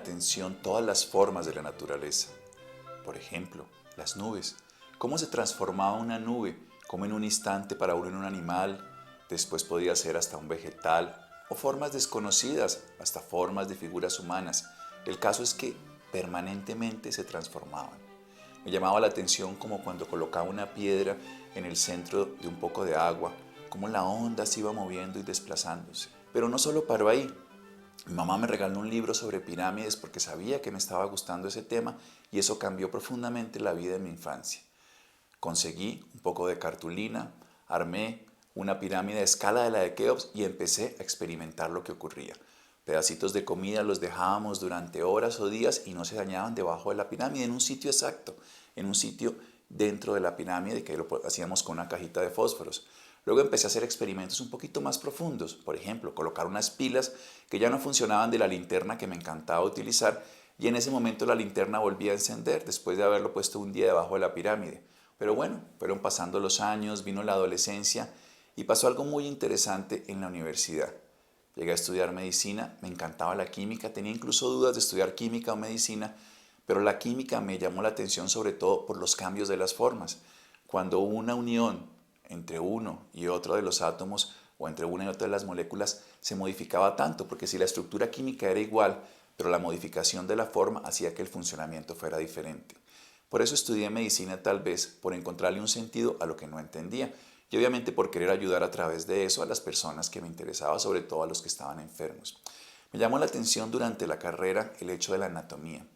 atención todas las formas de la naturaleza. Por ejemplo, las nubes. Cómo se transformaba una nube, como en un instante para uno en un animal, después podía ser hasta un vegetal, o formas desconocidas, hasta formas de figuras humanas. El caso es que permanentemente se transformaban. Me llamaba la atención como cuando colocaba una piedra en el centro de un poco de agua, cómo la onda se iba moviendo y desplazándose. Pero no solo paró ahí. Mi mamá me regaló un libro sobre pirámides porque sabía que me estaba gustando ese tema y eso cambió profundamente la vida de mi infancia. Conseguí un poco de cartulina, armé una pirámide a escala de la de Keops y empecé a experimentar lo que ocurría. Pedacitos de comida los dejábamos durante horas o días y no se dañaban debajo de la pirámide, en un sitio exacto, en un sitio dentro de la pirámide que lo hacíamos con una cajita de fósforos. Luego empecé a hacer experimentos un poquito más profundos, por ejemplo, colocar unas pilas que ya no funcionaban de la linterna que me encantaba utilizar y en ese momento la linterna volvía a encender después de haberlo puesto un día debajo de la pirámide. Pero bueno, fueron pasando los años, vino la adolescencia y pasó algo muy interesante en la universidad. Llegué a estudiar medicina, me encantaba la química, tenía incluso dudas de estudiar química o medicina, pero la química me llamó la atención sobre todo por los cambios de las formas. Cuando hubo una unión entre uno y otro de los átomos o entre una y otra de las moléculas se modificaba tanto, porque si la estructura química era igual, pero la modificación de la forma hacía que el funcionamiento fuera diferente. Por eso estudié medicina tal vez, por encontrarle un sentido a lo que no entendía y obviamente por querer ayudar a través de eso a las personas que me interesaba, sobre todo a los que estaban enfermos. Me llamó la atención durante la carrera el hecho de la anatomía,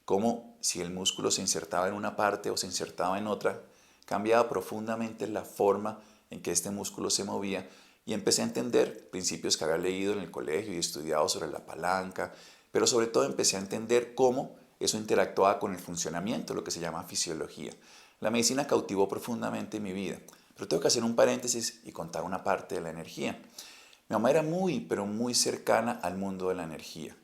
cómo si el músculo se insertaba en una parte o se insertaba en otra, cambiaba profundamente la forma en que este músculo se movía y empecé a entender principios que había leído en el colegio y estudiado sobre la palanca, pero sobre todo empecé a entender cómo eso interactuaba con el funcionamiento, lo que se llama fisiología. La medicina cautivó profundamente mi vida, pero tengo que hacer un paréntesis y contar una parte de la energía. Mi mamá era muy, pero muy cercana al mundo de la energía.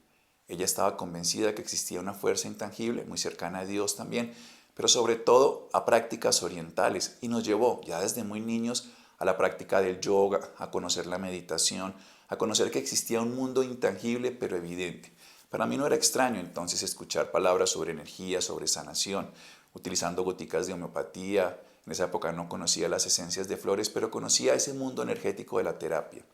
Ella estaba convencida que existía una fuerza intangible, muy cercana a Dios también, pero sobre todo a prácticas orientales y nos llevó ya desde muy niños a la práctica del yoga, a conocer la meditación, a conocer que existía un mundo intangible pero evidente. Para mí no era extraño entonces escuchar palabras sobre energía, sobre sanación, utilizando goticas de homeopatía. En esa época no conocía las esencias de flores, pero conocía ese mundo energético de la terapia.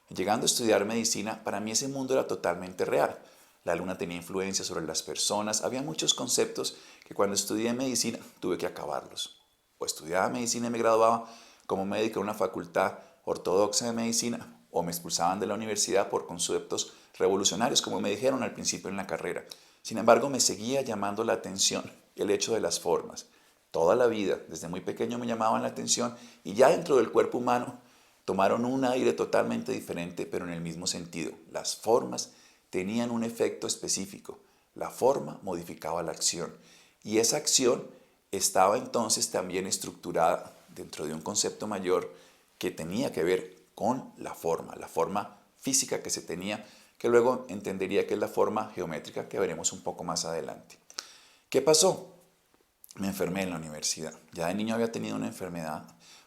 Llegando a estudiar medicina, para mí ese mundo era totalmente real. La luna tenía influencia sobre las personas, había muchos conceptos que cuando estudié medicina tuve que acabarlos. O estudiaba medicina y me graduaba como médico en una facultad ortodoxa de medicina, o me expulsaban de la universidad por conceptos revolucionarios, como me dijeron al principio en la carrera. Sin embargo, me seguía llamando la atención el hecho de las formas. Toda la vida, desde muy pequeño me llamaban la atención y ya dentro del cuerpo humano tomaron un aire totalmente diferente, pero en el mismo sentido. Las formas tenían un efecto específico. La forma modificaba la acción y esa acción estaba entonces también estructurada dentro de un concepto mayor que tenía que ver con la forma física que se tenía, que luego entendería que es la forma geométrica que veremos un poco más adelante. ¿Qué pasó? Me enfermé en la universidad. Ya de niño había tenido una enfermedad.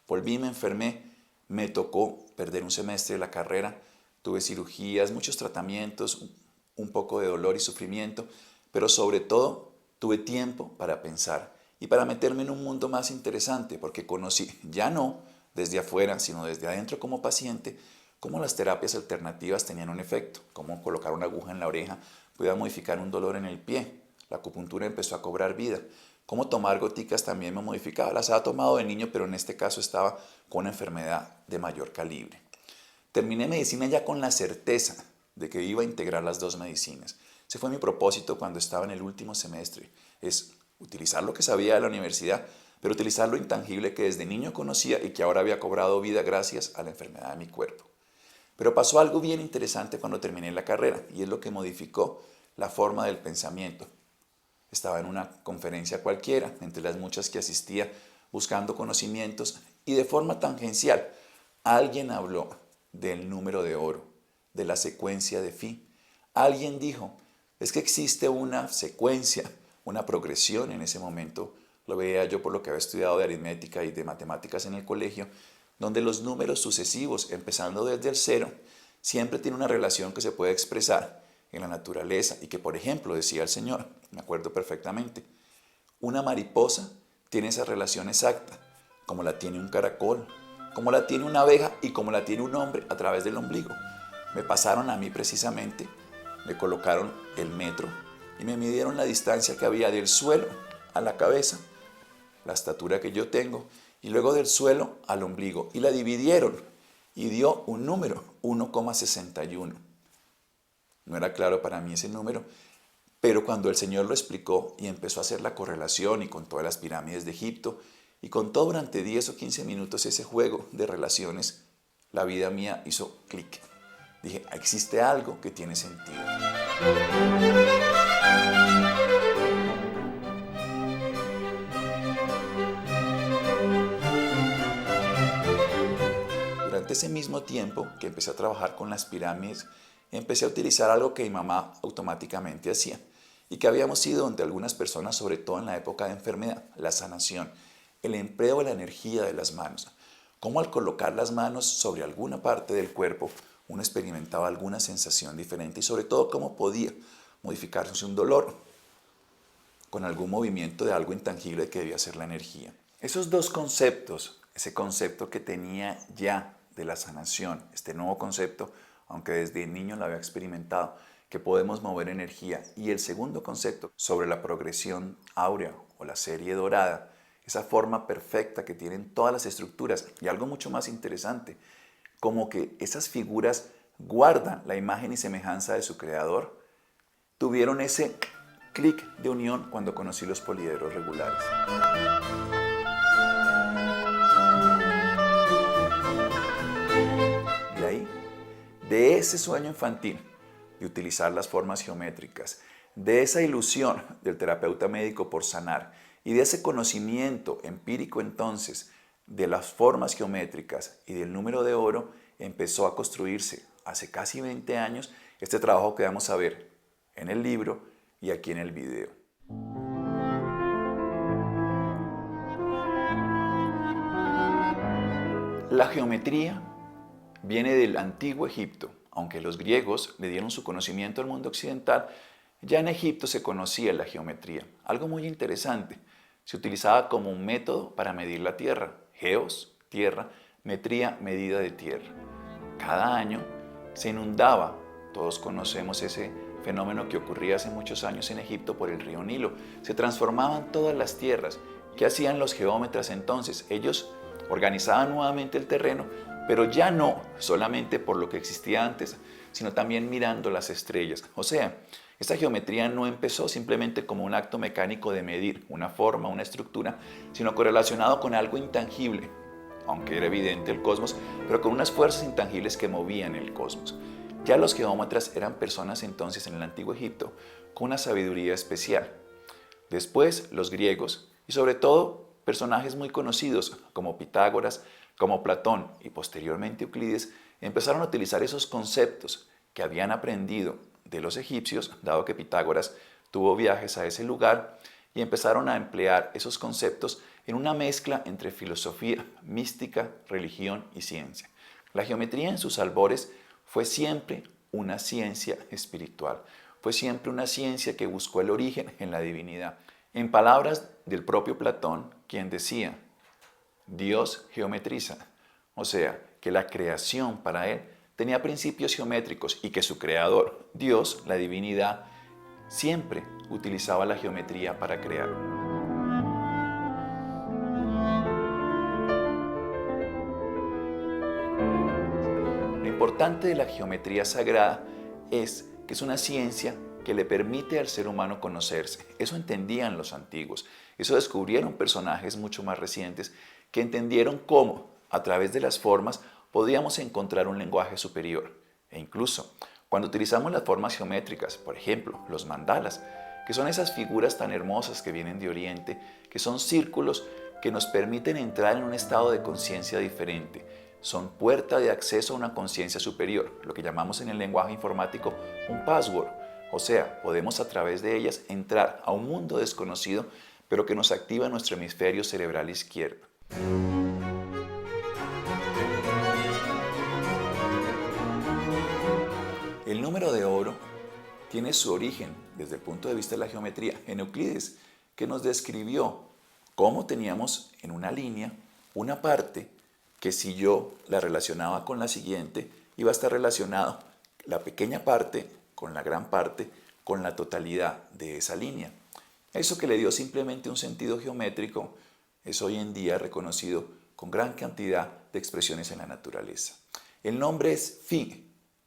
Volví y me enfermé. Me tocó perder un semestre de la carrera. Tuve cirugías, muchos tratamientos, un poco de dolor y sufrimiento, pero sobre todo tuve tiempo para pensar y para meterme en un mundo más interesante, porque conocí, ya no desde afuera, sino desde adentro como paciente, cómo las terapias alternativas tenían un efecto, cómo colocar una aguja en la oreja podía modificar un dolor en el pie. La acupuntura empezó a cobrar vida. Cómo tomar goticas también me modificaba. Las había tomado de niño, pero en este caso estaba con una enfermedad de mayor calibre. Terminé medicina ya con la certeza de que iba a integrar las dos medicinas. Ese fue mi propósito cuando estaba en el último semestre. Es utilizar lo que sabía de la universidad, pero utilizar lo intangible que desde niño conocía y que ahora había cobrado vida gracias a la enfermedad de mi cuerpo. Pero pasó algo bien interesante cuando terminé la carrera y es lo que modificó la forma del pensamiento. Estaba en una conferencia cualquiera, entre las muchas que asistía, buscando conocimientos y de forma tangencial alguien habló del número de oro, de la secuencia de phi. Alguien dijo, es que existe una secuencia, una progresión en ese momento, lo veía yo por lo que había estudiado de aritmética y de matemáticas en el colegio, donde los números sucesivos, empezando desde el cero, siempre tienen una relación que se puede expresar en la naturaleza y que, por ejemplo, decía el Señor, me acuerdo perfectamente, una mariposa tiene esa relación exacta, como la tiene un caracol, como la tiene una abeja y como la tiene un hombre a través del ombligo. Me pasaron a mí precisamente, me colocaron el metro y me midieron la distancia que había del suelo a la cabeza, la estatura que yo tengo, y luego del suelo al ombligo, y la dividieron y dio un número, 1,61. No era claro para mí ese número, pero cuando el Señor lo explicó y empezó a hacer la correlación y con todas las pirámides de Egipto, y con todo durante 10 o 15 minutos ese juego de relaciones, la vida mía hizo clic. Dije, existe algo que tiene sentido. Durante ese mismo tiempo que empecé a trabajar con las pirámides, empecé a utilizar algo que mi mamá automáticamente hacía y que habíamos ido donde algunas personas, sobre todo en la época de enfermedad, la sanación, el empleo de la energía de las manos. Cómo al colocar las manos sobre alguna parte del cuerpo, uno experimentaba alguna sensación diferente y sobre todo cómo podía modificarse un dolor con algún movimiento de algo intangible que debía ser la energía. Esos dos conceptos, ese concepto que tenía ya de la sanación, este nuevo concepto, aunque desde niño lo había experimentado, que podemos mover energía, y el segundo concepto sobre la progresión áurea o la serie dorada, esa forma perfecta que tienen todas las estructuras, y algo mucho más interesante, como que esas figuras guardan la imagen y semejanza de su creador, tuvieron ese clic de unión cuando conocí los poliedros regulares. De ahí, de ese sueño infantil de utilizar las formas geométricas, de esa ilusión del terapeuta médico por sanar y de ese conocimiento empírico entonces de las formas geométricas y del número de oro, empezó a construirse hace casi 20 años este trabajo que vamos a ver en el libro y aquí en el video. La geometría viene del antiguo Egipto. Aunque los griegos le dieron su conocimiento al mundo occidental, ya en Egipto se conocía la geometría. Algo muy interesante, se utilizaba como un método para medir la tierra. Geos, tierra, metría, medida de tierra. Cada año se inundaba, todos conocemos ese fenómeno que ocurría hace muchos años en Egipto por el río Nilo. Se transformaban todas las tierras. ¿Qué hacían los geómetras entonces? Ellos organizaban nuevamente el terreno, pero ya no solamente por lo que existía antes, sino también mirando las estrellas. O sea, esta geometría no empezó simplemente como un acto mecánico de medir una forma, una estructura, sino correlacionado con algo intangible, aunque era evidente el cosmos, pero con unas fuerzas intangibles que movían el cosmos. Ya los geómetras eran personas entonces en el antiguo Egipto con una sabiduría especial. Después los griegos y sobre todo personajes muy conocidos como Pitágoras, como Platón y posteriormente Euclides empezaron a utilizar esos conceptos que habían aprendido de los egipcios, dado que Pitágoras tuvo viajes a ese lugar, y empezaron a emplear esos conceptos en una mezcla entre filosofía, mística, religión y ciencia. La geometría en sus albores fue siempre una ciencia espiritual, fue siempre una ciencia que buscó el origen en la divinidad. En palabras del propio Platón, quien decía, Dios geometriza, o sea, que la creación para él tenía principios geométricos y que su creador, Dios, la divinidad, siempre utilizaba la geometría para crear. Lo importante de la geometría sagrada es que es una ciencia que le permite al ser humano conocerse. Eso entendían los antiguos, eso descubrieron personajes mucho más recientes que entendieron cómo, a través de las formas, podíamos encontrar un lenguaje superior. E incluso, cuando utilizamos las formas geométricas, por ejemplo, los mandalas, que son esas figuras tan hermosas que vienen de Oriente, que son círculos que nos permiten entrar en un estado de conciencia diferente. Son puerta de acceso a una conciencia superior, lo que llamamos en el lenguaje informático un password. O sea, podemos a través de ellas entrar a un mundo desconocido, pero que nos activa nuestro hemisferio cerebral izquierdo. El número de oro tiene su origen desde el punto de vista de la geometría en Euclides, que nos describió cómo teníamos en una línea una parte que si yo la relacionaba con la siguiente, iba a estar relacionado la pequeña parte con la gran parte con la totalidad de esa línea. Eso que le dio simplemente un sentido geométrico es hoy en día reconocido con gran cantidad de expresiones en la naturaleza. El nombre es Fi,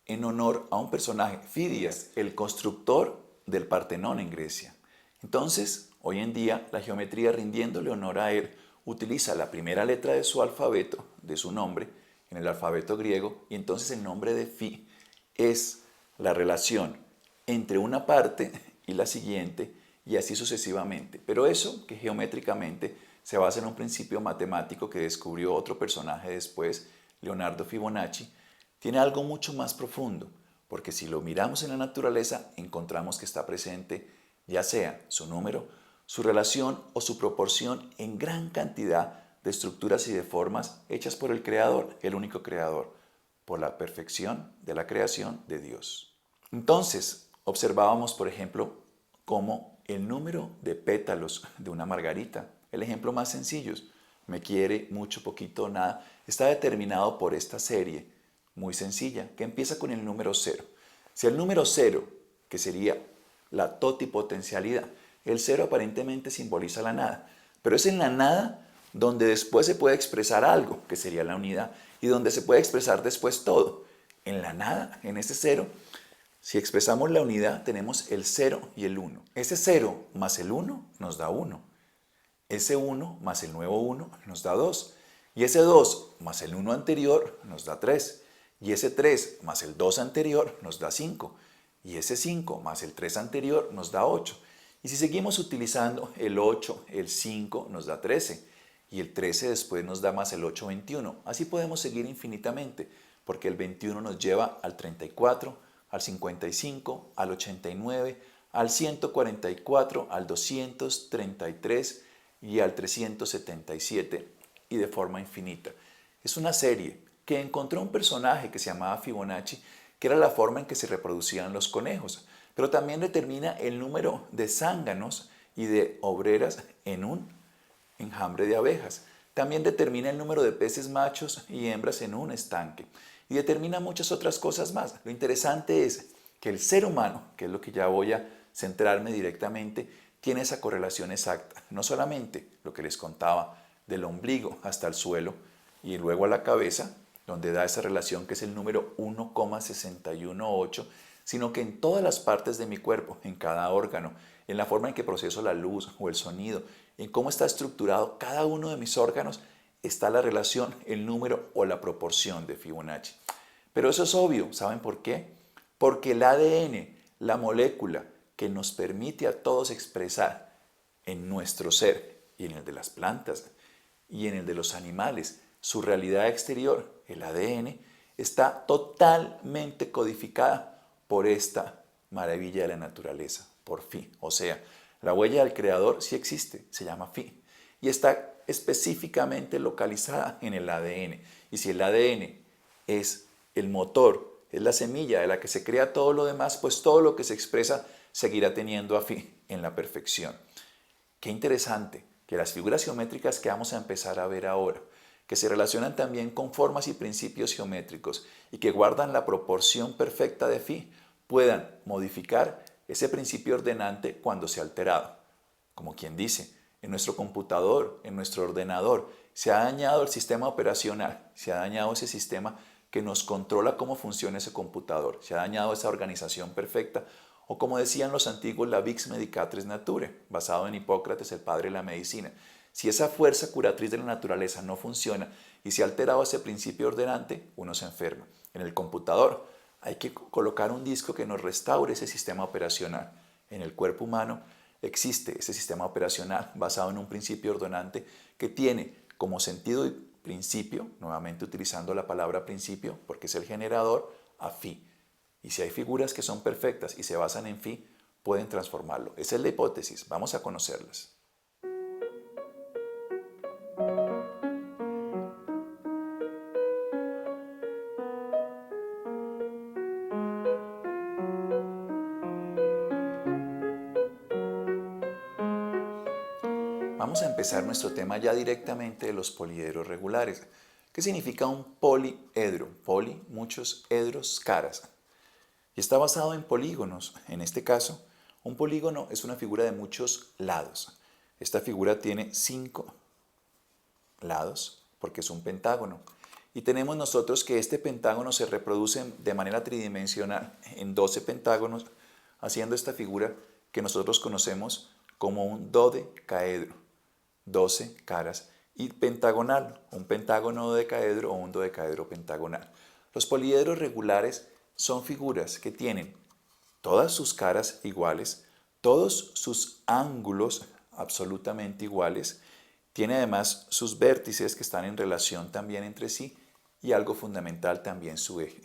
en honor a un personaje, Fidias, el constructor del Partenón en Grecia. Entonces, hoy en día, la geometría, rindiéndole honor a él, utiliza la primera letra de su alfabeto, de su nombre, en el alfabeto griego, y entonces el nombre de Fi es la relación entre una parte y la siguiente, y así sucesivamente. Pero eso que geométricamente se basa en un principio matemático que descubrió otro personaje después, Leonardo Fibonacci, tiene algo mucho más profundo, porque si lo miramos en la naturaleza encontramos que está presente ya sea su número, su relación o su proporción en gran cantidad de estructuras y de formas hechas por el Creador, el único Creador, por la perfección de la creación de Dios. Entonces, observábamos, por ejemplo, cómo el número de pétalos de una margarita, el ejemplo más sencillo, me quiere, mucho, poquito, nada, está determinado por esta serie muy sencilla, que empieza con el número 0. Si el número 0, que sería la totipotencialidad, el 0 aparentemente simboliza la nada, pero es en la nada donde después se puede expresar algo, que sería la unidad, y donde se puede expresar después todo. En la nada, en ese 0, si expresamos la unidad, tenemos el 0 y el 1. Ese 0 más el 1 nos da 1. Ese 1 más el nuevo 1 nos da 2. Y ese 2 más el 1 anterior nos da 3. Y ese 3 más el 2 anterior nos da 5. Y ese 5 más el 3 anterior nos da 8. Y si seguimos utilizando el 8, el 5 nos da 13. Y el 13 después nos da más el 8, 21. Así podemos seguir infinitamente, porque el 21 nos lleva al 34, al 55, al 89, al 144, al 233 y al 377 y de forma infinita. Es una serie que encontró un personaje que se llamaba Fibonacci, que era la forma en que se reproducían los conejos, pero también determina el número de zánganos y de obreras en un enjambre de abejas. También determina el número de peces machos y hembras en un estanque. Y determina muchas otras cosas más. Lo interesante es que el ser humano, que es lo que ya voy a centrarme directamente, tiene esa correlación exacta. No solamente lo que les contaba del ombligo hasta el suelo y luego a la cabeza, donde da esa relación que es el número 1,618, sino que en todas las partes de mi cuerpo, en cada órgano, en la forma en que proceso la luz o el sonido, en cómo está estructurado cada uno de mis órganos, está la relación, el número o la proporción de Fibonacci. Pero eso es obvio, ¿saben por qué? Porque el ADN, la molécula que nos permite a todos expresar en nuestro ser y en el de las plantas y en el de los animales su realidad exterior, el ADN, está totalmente codificada por esta maravilla de la naturaleza, por Fi. O sea, la huella del creador sí existe, se llama Fi, y está específicamente localizada en el ADN. Y si el ADN es el motor, es la semilla de la que se crea todo lo demás, pues todo lo que se expresa seguirá teniendo a Fi en la perfección. Qué interesante que las figuras geométricas que vamos a empezar a ver ahora, que se relacionan también con formas y principios geométricos y que guardan la proporción perfecta de Fi, puedan modificar ese principio ordenante cuando se ha alterado. Como quien dice, en nuestro computador, en nuestro ordenador, se ha dañado el sistema operacional, se ha dañado ese sistema que nos controla cómo funciona ese computador, se ha dañado esa organización perfecta, o como decían los antiguos, la Vix Medicatrix Nature, basado en Hipócrates, el padre de la medicina. Si esa fuerza curatriz de la naturaleza no funciona y se ha alterado ese principio ordenante, uno se enferma. En el computador hay que colocar un disco que nos restaure ese sistema operacional. En el cuerpo humano existe ese sistema operacional basado en un principio ordenante que tiene como sentido y principio, nuevamente utilizando la palabra principio porque es el generador, a Fi. Y si hay figuras que son perfectas y se basan en Fi, pueden transformarlo. Esa es la hipótesis, vamos a conocerlas. Vamos a empezar nuestro tema ya directamente de los poliedros regulares. ¿Qué significa un poliedro? Poli, muchos, edros, caras. Y está basado en polígonos. En este caso, un polígono es una figura de muchos lados. Esta figura tiene 5 lados porque es un pentágono. Y tenemos nosotros que este pentágono se reproduce de manera tridimensional en 12 pentágonos, haciendo esta figura que nosotros conocemos como un dodecaedro, 12 caras, y pentagonal, un pentágono dodecaedro o un dodecaedro pentagonal. Los poliedros regulares son figuras que tienen todas sus caras iguales, todos sus ángulos absolutamente iguales, tiene además sus vértices que están en relación también entre sí y algo fundamental también su eje.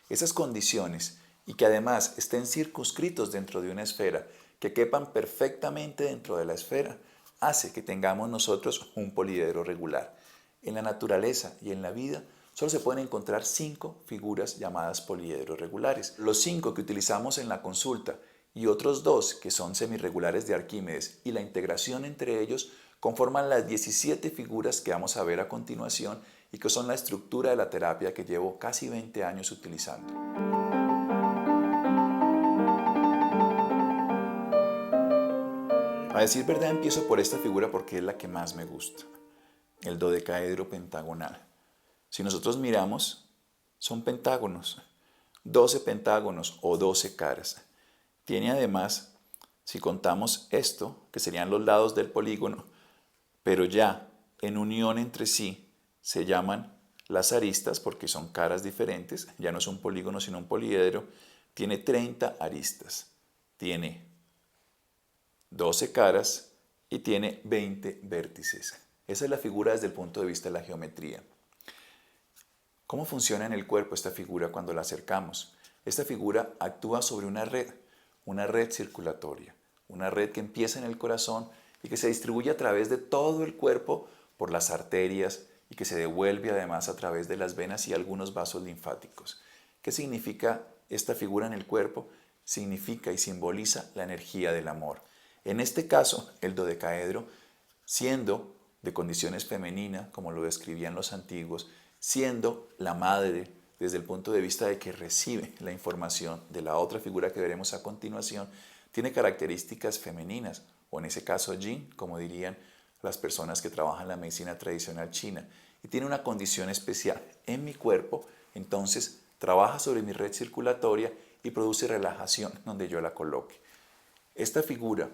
Esas condiciones y que además estén circunscritos dentro de una esfera, que quepan perfectamente dentro de la esfera, hace que tengamos nosotros un poliedro regular. En la naturaleza y en la vida solo se pueden encontrar 5 figuras llamadas poliedros regulares. Los 5 que utilizamos en la consulta y otros 2 que son semirregulares de Arquímedes y la integración entre ellos conforman las 17 figuras que vamos a ver a continuación y que son la estructura de la terapia que llevo casi 20 años utilizando. A decir verdad, empiezo por esta figura porque es la que más me gusta, el dodecaedro pentagonal. Si nosotros miramos, son pentágonos, 12 pentágonos o 12 caras. Tiene además, si contamos esto, que serían los lados del polígono, pero ya en unión entre sí se llaman las aristas porque son caras diferentes, ya no es un polígono sino un poliedro, tiene 30 aristas, tiene 12 caras y tiene 20 vértices. Esa es la figura desde el punto de vista de la geometría. ¿Cómo funciona en el cuerpo esta figura cuando la acercamos? Esta figura actúa sobre una red circulatoria, una red que empieza en el corazón y que se distribuye a través de todo el cuerpo por las arterias y que se devuelve además a través de las venas y algunos vasos linfáticos. ¿Qué significa esta figura en el cuerpo? Significa y simboliza la energía del amor. En este caso, el dodecaedro, siendo de condiciones femeninas, como lo describían los antiguos, siendo la madre desde el punto de vista de que recibe la información de la otra figura que veremos a continuación, tiene características femeninas, o en ese caso yin, como dirían las personas que trabajan la medicina tradicional china, y tiene una condición especial en mi cuerpo, entonces trabaja sobre mi red circulatoria y produce relajación donde yo la coloque. Esta figura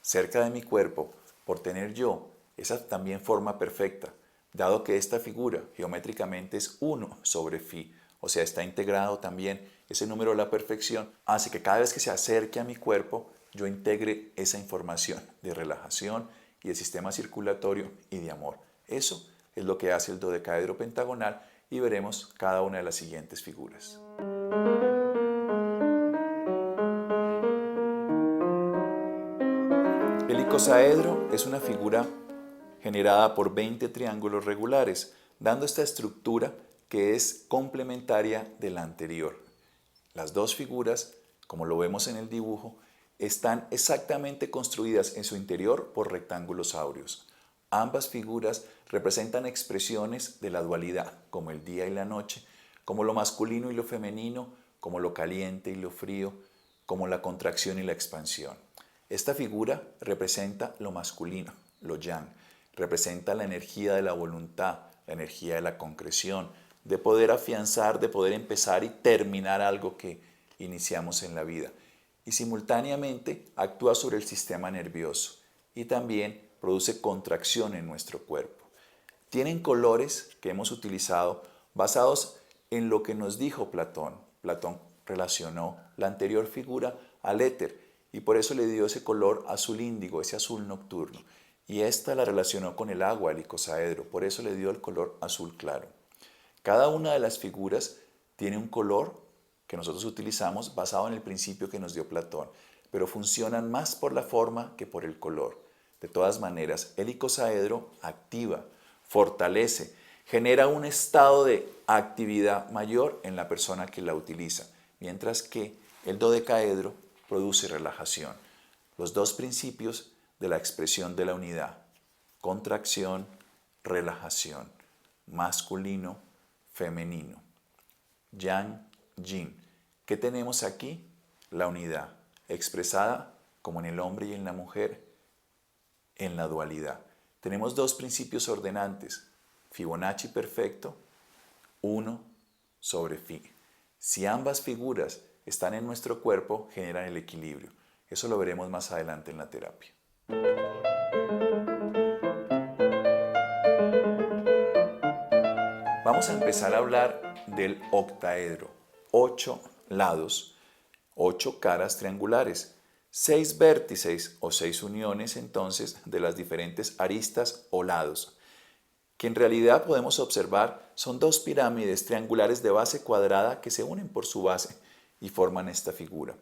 cerca de mi cuerpo, por tener yo esa también forma perfecta, dado que esta figura geométricamente es 1 sobre phi, o sea, está integrado también ese número a la perfección, hace que cada vez que se acerque a mi cuerpo, yo integre esa información de relajación y de sistema circulatorio y de amor. Eso es lo que hace el dodecaedro pentagonal y veremos cada una de las siguientes figuras. El icosaedro es una figura generada por 20 triángulos regulares, dando esta estructura que es complementaria de la anterior. Las dos figuras, como lo vemos en el dibujo, están exactamente construidas en su interior por rectángulos áureos. Ambas figuras representan expresiones de la dualidad, como el día y la noche, como lo masculino y lo femenino, como lo caliente y lo frío, como la contracción y la expansión. Esta figura representa lo masculino, lo yang, representa la energía de la voluntad, la energía de la concreción, de poder afianzar, de poder empezar y terminar algo que iniciamos en la vida. Y simultáneamente actúa sobre el sistema nervioso y también produce contracción en nuestro cuerpo. Tienen colores que hemos utilizado basados en lo que nos dijo Platón. Platón relacionó la anterior figura al éter y por eso le dio ese color azul índigo, ese azul nocturno. Y esta la relacionó con el agua, el icosaedro, por eso le dio el color azul claro. Cada una de las figuras tiene un color que nosotros utilizamos basado en el principio que nos dio Platón, pero funcionan más por la forma que por el color. De todas maneras, el icosaedro activa, fortalece, genera un estado de actividad mayor en la persona que la utiliza, mientras que el dodecaedro produce relajación. Los dos principios de la expresión de la unidad, contracción, relajación, masculino, femenino, yang, yin. ¿Qué tenemos aquí? La unidad, expresada como en el hombre y en la mujer, en la dualidad. Tenemos dos principios ordenantes, Fibonacci perfecto, 1 sobre phi. Si ambas figuras están en nuestro cuerpo, generan el equilibrio. Eso lo veremos más adelante en la terapia. Vamos a empezar a hablar del octaedro. 8 lados, 8 caras triangulares, 6 vértices o 6 uniones entonces de las diferentes aristas o lados, que en realidad podemos observar son dos pirámides triangulares de base cuadrada que se unen por su base y forman esta figura.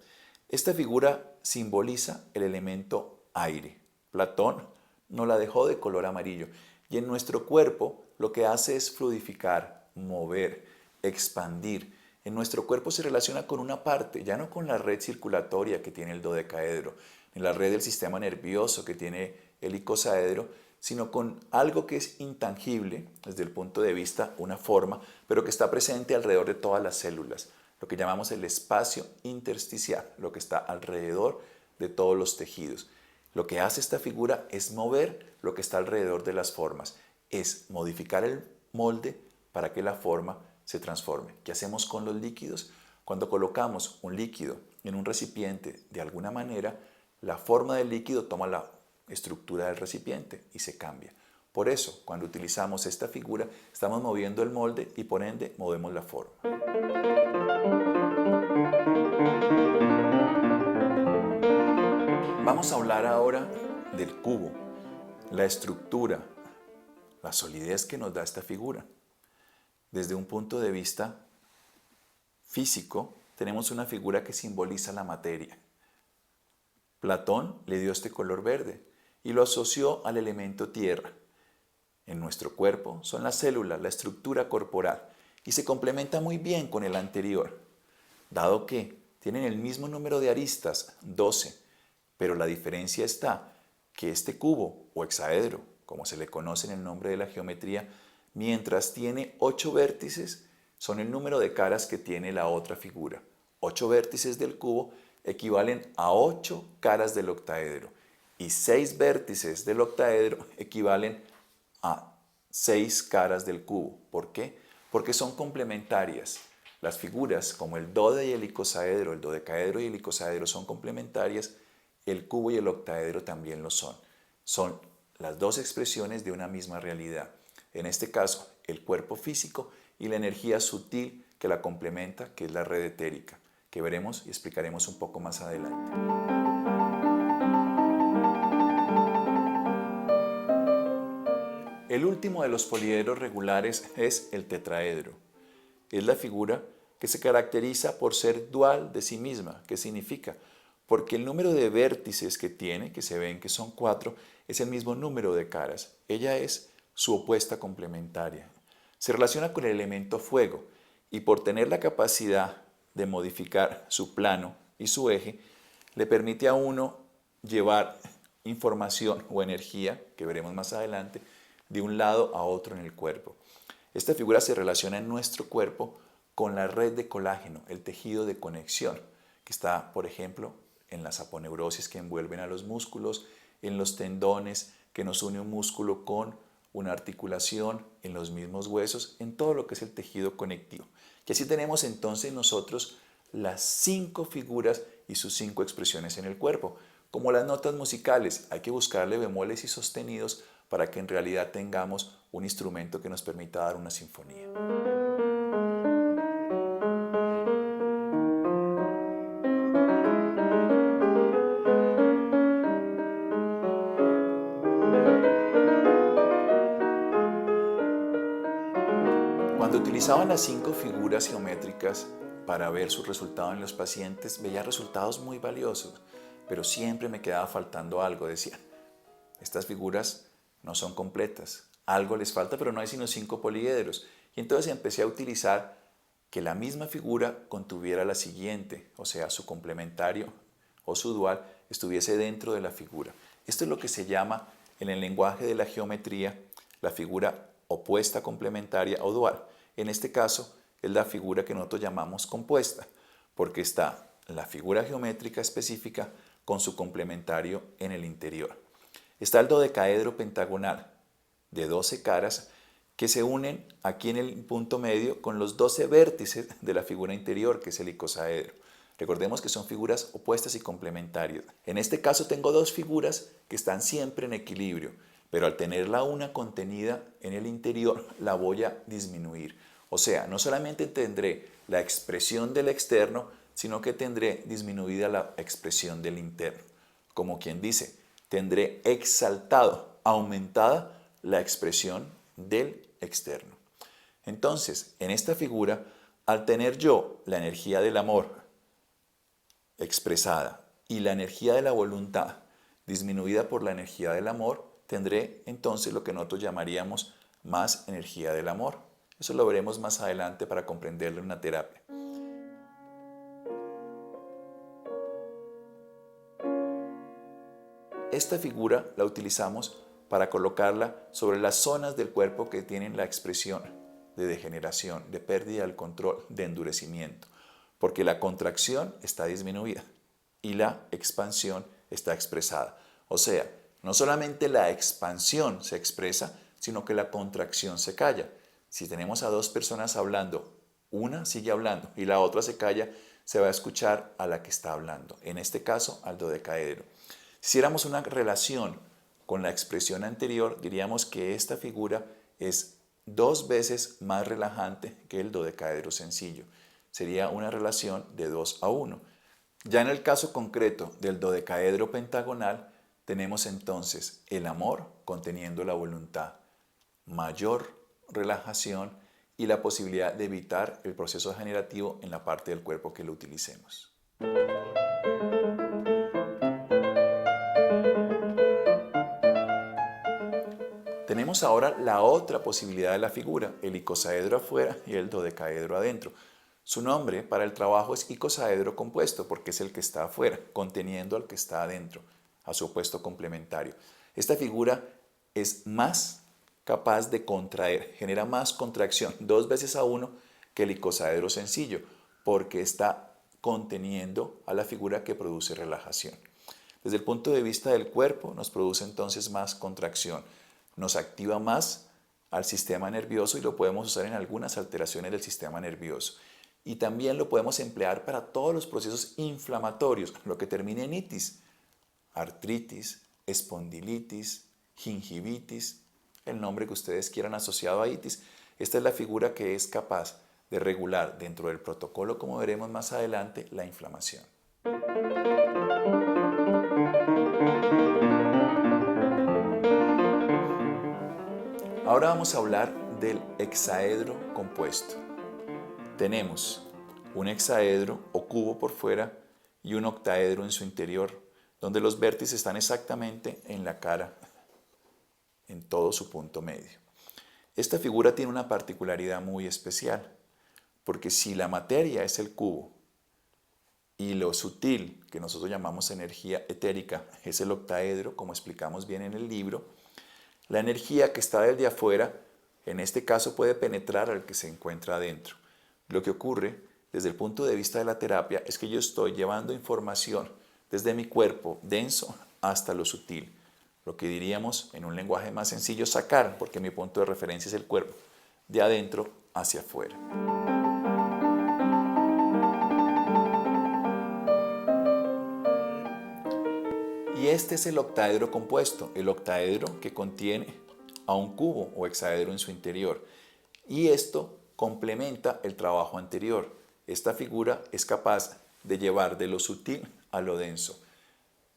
Esta figura simboliza el elemento aire. Platón nos la dejó de color amarillo y en nuestro cuerpo lo que hace es fluidificar, mover, expandir. En nuestro cuerpo se relaciona con una parte, ya no con la red circulatoria que tiene el dodecaedro, ni la red del sistema nervioso que tiene el icosaedro, sino con algo que es intangible desde el punto de vista, una forma, pero que está presente alrededor de todas las células, lo que llamamos el espacio intersticial, lo que está alrededor de todos los tejidos. Lo que hace esta figura es mover lo que está alrededor de las formas, es modificar el molde para que la forma se transforme. ¿Qué hacemos con los líquidos? Cuando colocamos un líquido en un recipiente de alguna manera, la forma del líquido toma la estructura del recipiente y se cambia. Por eso, cuando utilizamos esta figura, estamos moviendo el molde y por ende movemos la forma. Vamos a hablar ahora del cubo, la estructura, la solidez que nos da esta figura. Desde un punto de vista físico, tenemos una figura que simboliza la materia. Platón le dio este color verde y lo asoció al elemento tierra. En nuestro cuerpo son las células, la estructura corporal, y se complementa muy bien con el anterior, dado que tienen el mismo número de aristas, 12, pero la diferencia está que este cubo o hexaedro, como se le conoce en el nombre de la geometría, mientras tiene 8 vértices, son el número de caras que tiene la otra figura. 8 vértices del cubo equivalen a 8 caras del octaedro y 6 vértices del octaedro equivalen a 6 caras del cubo. ¿Por qué? Porque son complementarias. Las figuras como el dode y el icosaedro, el dodecaedro y el icosaedro son complementarias, el cubo y el octaedro también lo son. Son las dos expresiones de una misma realidad. En este caso, el cuerpo físico y la energía sutil que la complementa, que es la red etérica, que veremos y explicaremos un poco más adelante. El último de los poliedros regulares es el tetraedro. Es la figura que se caracteriza por ser dual de sí misma. ¿Qué significa? Porque el número de vértices que tiene, que se ven que son 4, es el mismo número de caras. Ella es su opuesta complementaria. Se relaciona con el elemento fuego y por tener la capacidad de modificar su plano y su eje, le permite a uno llevar información o energía, que veremos más adelante, de un lado a otro en el cuerpo. Esta figura se relaciona en nuestro cuerpo con la red de colágeno, el tejido de conexión, que está, por ejemplo, en las aponeurosis que envuelven a los músculos, en los tendones que nos une un músculo con una articulación, en los mismos huesos, en todo lo que es el tejido conectivo. Y así tenemos entonces nosotros las 5 figuras y sus 5 expresiones en el cuerpo. Como las notas musicales, hay que buscarle bemoles y sostenidos para que en realidad tengamos un instrumento que nos permita dar una sinfonía. Cuando utilizaban las 5 figuras geométricas para ver su resultado en los pacientes, veía resultados muy valiosos, pero siempre me quedaba faltando algo. Decía, estas figuras no son completas, algo les falta, pero no hay sino 5 poliedros. Y entonces empecé a utilizar que la misma figura contuviera la siguiente, o sea, su complementario o su dual estuviese dentro de la figura. Esto es lo que se llama en el lenguaje de la geometría la figura opuesta complementaria o dual. En este caso es la figura que nosotros llamamos compuesta, porque está la figura geométrica específica con su complementario en el interior. Está el dodecaedro pentagonal de 12 caras que se unen aquí en el punto medio con los 12 vértices de la figura interior, que es el icosaedro. Recordemos que son figuras opuestas y complementarias. En este caso tengo dos figuras que están siempre en equilibrio, pero al tener la una contenida en el interior, la voy a disminuir. O sea, no solamente tendré la expresión del externo, sino que tendré disminuida la expresión del interno. Como quien dice, tendré exaltado, aumentada la expresión del externo. Entonces, en esta figura, al tener yo la energía del amor expresada y la energía de la voluntad disminuida por la energía del amor, tendré entonces lo que nosotros llamaríamos más energía del amor. Eso lo veremos más adelante para comprenderlo en una terapia. Esta figura la utilizamos para colocarla sobre las zonas del cuerpo que tienen la expresión de degeneración, de pérdida del control, de endurecimiento, porque la contracción está disminuida y la expansión está expresada. O sea, no solamente la expansión se expresa, sino que la contracción se calla. Si tenemos a dos personas hablando, una sigue hablando y la otra se calla, se va a escuchar a la que está hablando, en este caso al dodecaedro. Si hiciéramos una relación con la expresión anterior, diríamos que esta figura es 2 veces más relajante que el dodecaedro sencillo. Sería una relación de 2 a 1. Ya en el caso concreto del dodecaedro pentagonal, tenemos entonces el amor conteniendo la voluntad, mayor relajación y la posibilidad de evitar el proceso degenerativo en la parte del cuerpo que lo utilicemos. Tenemos ahora la otra posibilidad de la figura, el icosaedro afuera y el dodecaedro adentro. Su nombre para el trabajo es icosaedro compuesto porque es el que está afuera, conteniendo al que está adentro, a su opuesto complementario. Esta figura es más capaz de contraer, genera más contracción, 2 veces a 1 que el icosaedro sencillo, porque está conteniendo a la figura que produce relajación. Desde el punto de vista del cuerpo, nos produce entonces más contracción, nos activa más al sistema nervioso y lo podemos usar en algunas alteraciones del sistema nervioso. Y también lo podemos emplear para todos los procesos inflamatorios, lo que termine en itis, artritis, espondilitis, gingivitis, el nombre que ustedes quieran asociado a itis. Esta es la figura que es capaz de regular dentro del protocolo, como veremos más adelante, la inflamación. Ahora vamos a hablar del hexaedro compuesto. Tenemos un hexaedro o cubo por fuera y un octaedro en su interior, donde los vértices están exactamente en la cara, en todo su punto medio. Esta figura tiene una particularidad muy especial, porque si la materia es el cubo y lo sutil, que nosotros llamamos energía etérica, es el octaedro, como explicamos bien en el libro, la energía que está desde afuera, en este caso, puede penetrar al que se encuentra adentro. Lo que ocurre desde el punto de vista de la terapia es que yo estoy llevando información desde mi cuerpo denso hasta lo sutil. Lo que diríamos en un lenguaje más sencillo, sacar, porque mi punto de referencia es el cuerpo, de adentro hacia afuera. Y este es el octaedro compuesto, el octaedro que contiene a un cubo o hexaedro en su interior. Y esto complementa el trabajo anterior. Esta figura es capaz de llevar de lo sutil a lo denso,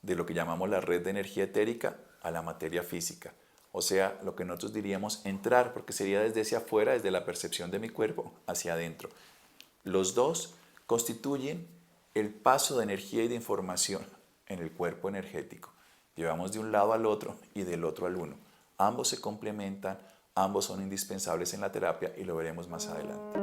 de lo que llamamos la red de energía etérica a la materia física. O sea, lo que nosotros diríamos entrar, porque sería desde hacia afuera, desde la percepción de mi cuerpo, hacia adentro. Los dos constituyen el paso de energía y de información en el cuerpo energético. Llevamos de un lado al otro y del otro al uno. Ambos se complementan, ambos son indispensables en la terapia y lo veremos más adelante.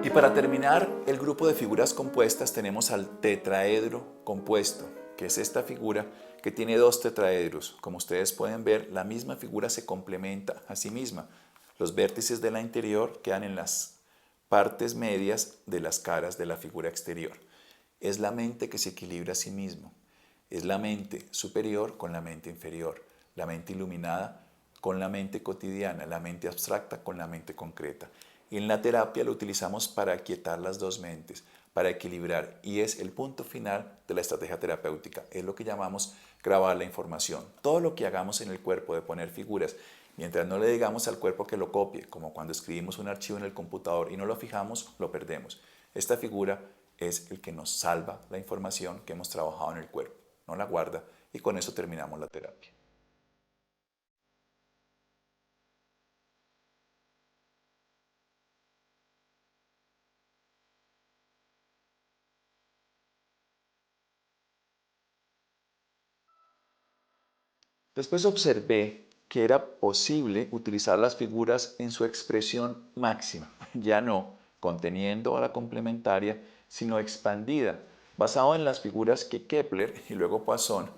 Y Y para terminar el grupo de figuras compuestas tenemos al tetraedro compuesto, que es esta figura que tiene dos tetraedros. Como ustedes pueden ver, la misma figura se complementa a sí misma. Los vértices de la interior quedan en las partes medias de las caras de la figura exterior. Es la mente que se equilibra a sí mismo. Es la mente superior con la mente inferior, la mente iluminada con la mente cotidiana, la mente abstracta con la mente concreta. Y en la terapia lo utilizamos para aquietar las dos mentes, para equilibrar, y es el punto final de la estrategia terapéutica. Es lo que llamamos grabar la información. Todo lo que hagamos en el cuerpo de poner figuras, mientras no le digamos al cuerpo que lo copie, como cuando escribimos un archivo en el computador y no lo fijamos, lo perdemos. Esta figura es el que nos salva la información que hemos trabajado en el cuerpo, no la guarda, y con eso terminamos la terapia. Después observé que era posible utilizar las figuras en su expresión máxima, ya no conteniendo a la complementaria, sino expandida, basado en las figuras que Kepler y luego Poisson,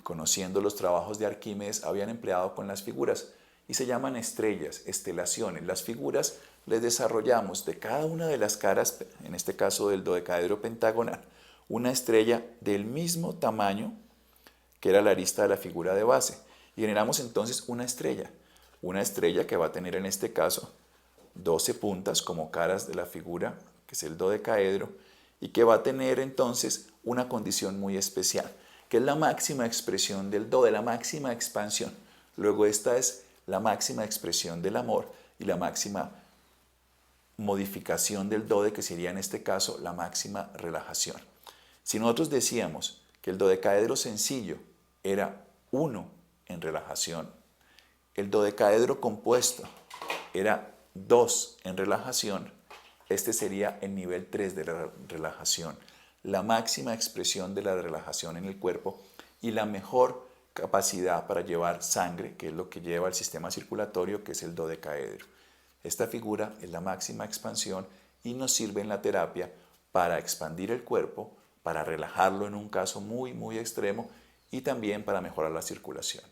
conociendo los trabajos de Arquímedes, habían empleado con las figuras, y se llaman estrellas, estelaciones. Las figuras les desarrollamos de cada una de las caras, en este caso del dodecaedro pentagonal, una estrella del mismo tamaño que era la arista de la figura de base, y generamos entonces una estrella que va a tener en este caso 12 puntas como caras de la figura, que es el dodecaedro, y que va a tener entonces una condición muy especial, que es la máxima expresión del do, de la máxima expansión. Luego esta es la máxima expresión del amor y la máxima modificación del dode, que sería en este caso la máxima relajación. Si nosotros decíamos que el dodecaedro sencillo era 1 en relajación, el dodecaedro compuesto era 2 en relajación, este sería el nivel 3 de la relajación, la máxima expresión de la relajación en el cuerpo y la mejor capacidad para llevar sangre, que es lo que lleva el sistema circulatorio, que es el dodecaedro. Esta figura es la máxima expansión y nos sirve en la terapia para expandir el cuerpo, para relajarlo en un caso muy extremo y también para mejorar la circulación.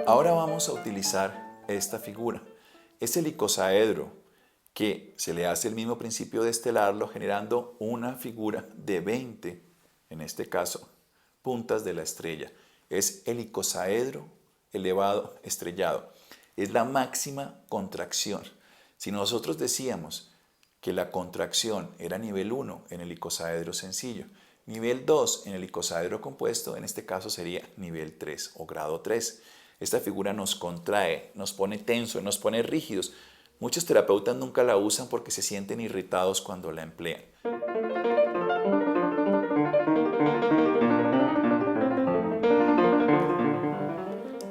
Ahora vamos a utilizar esta figura. Es el icosaedro, que se le hace el mismo principio de estelarlo generando una figura de 20, en este caso, puntas de la estrella. Es el icosaedro elevado estrellado. Es la máxima contracción. Si nosotros decíamos que la contracción era nivel 1 en el icosaedro sencillo, nivel 2 en el icosaedro compuesto, en este caso sería nivel 3 o grado 3. Esta figura nos contrae, nos pone tenso, nos pone rígidos. Muchos terapeutas nunca la usan porque se sienten irritados cuando la emplean.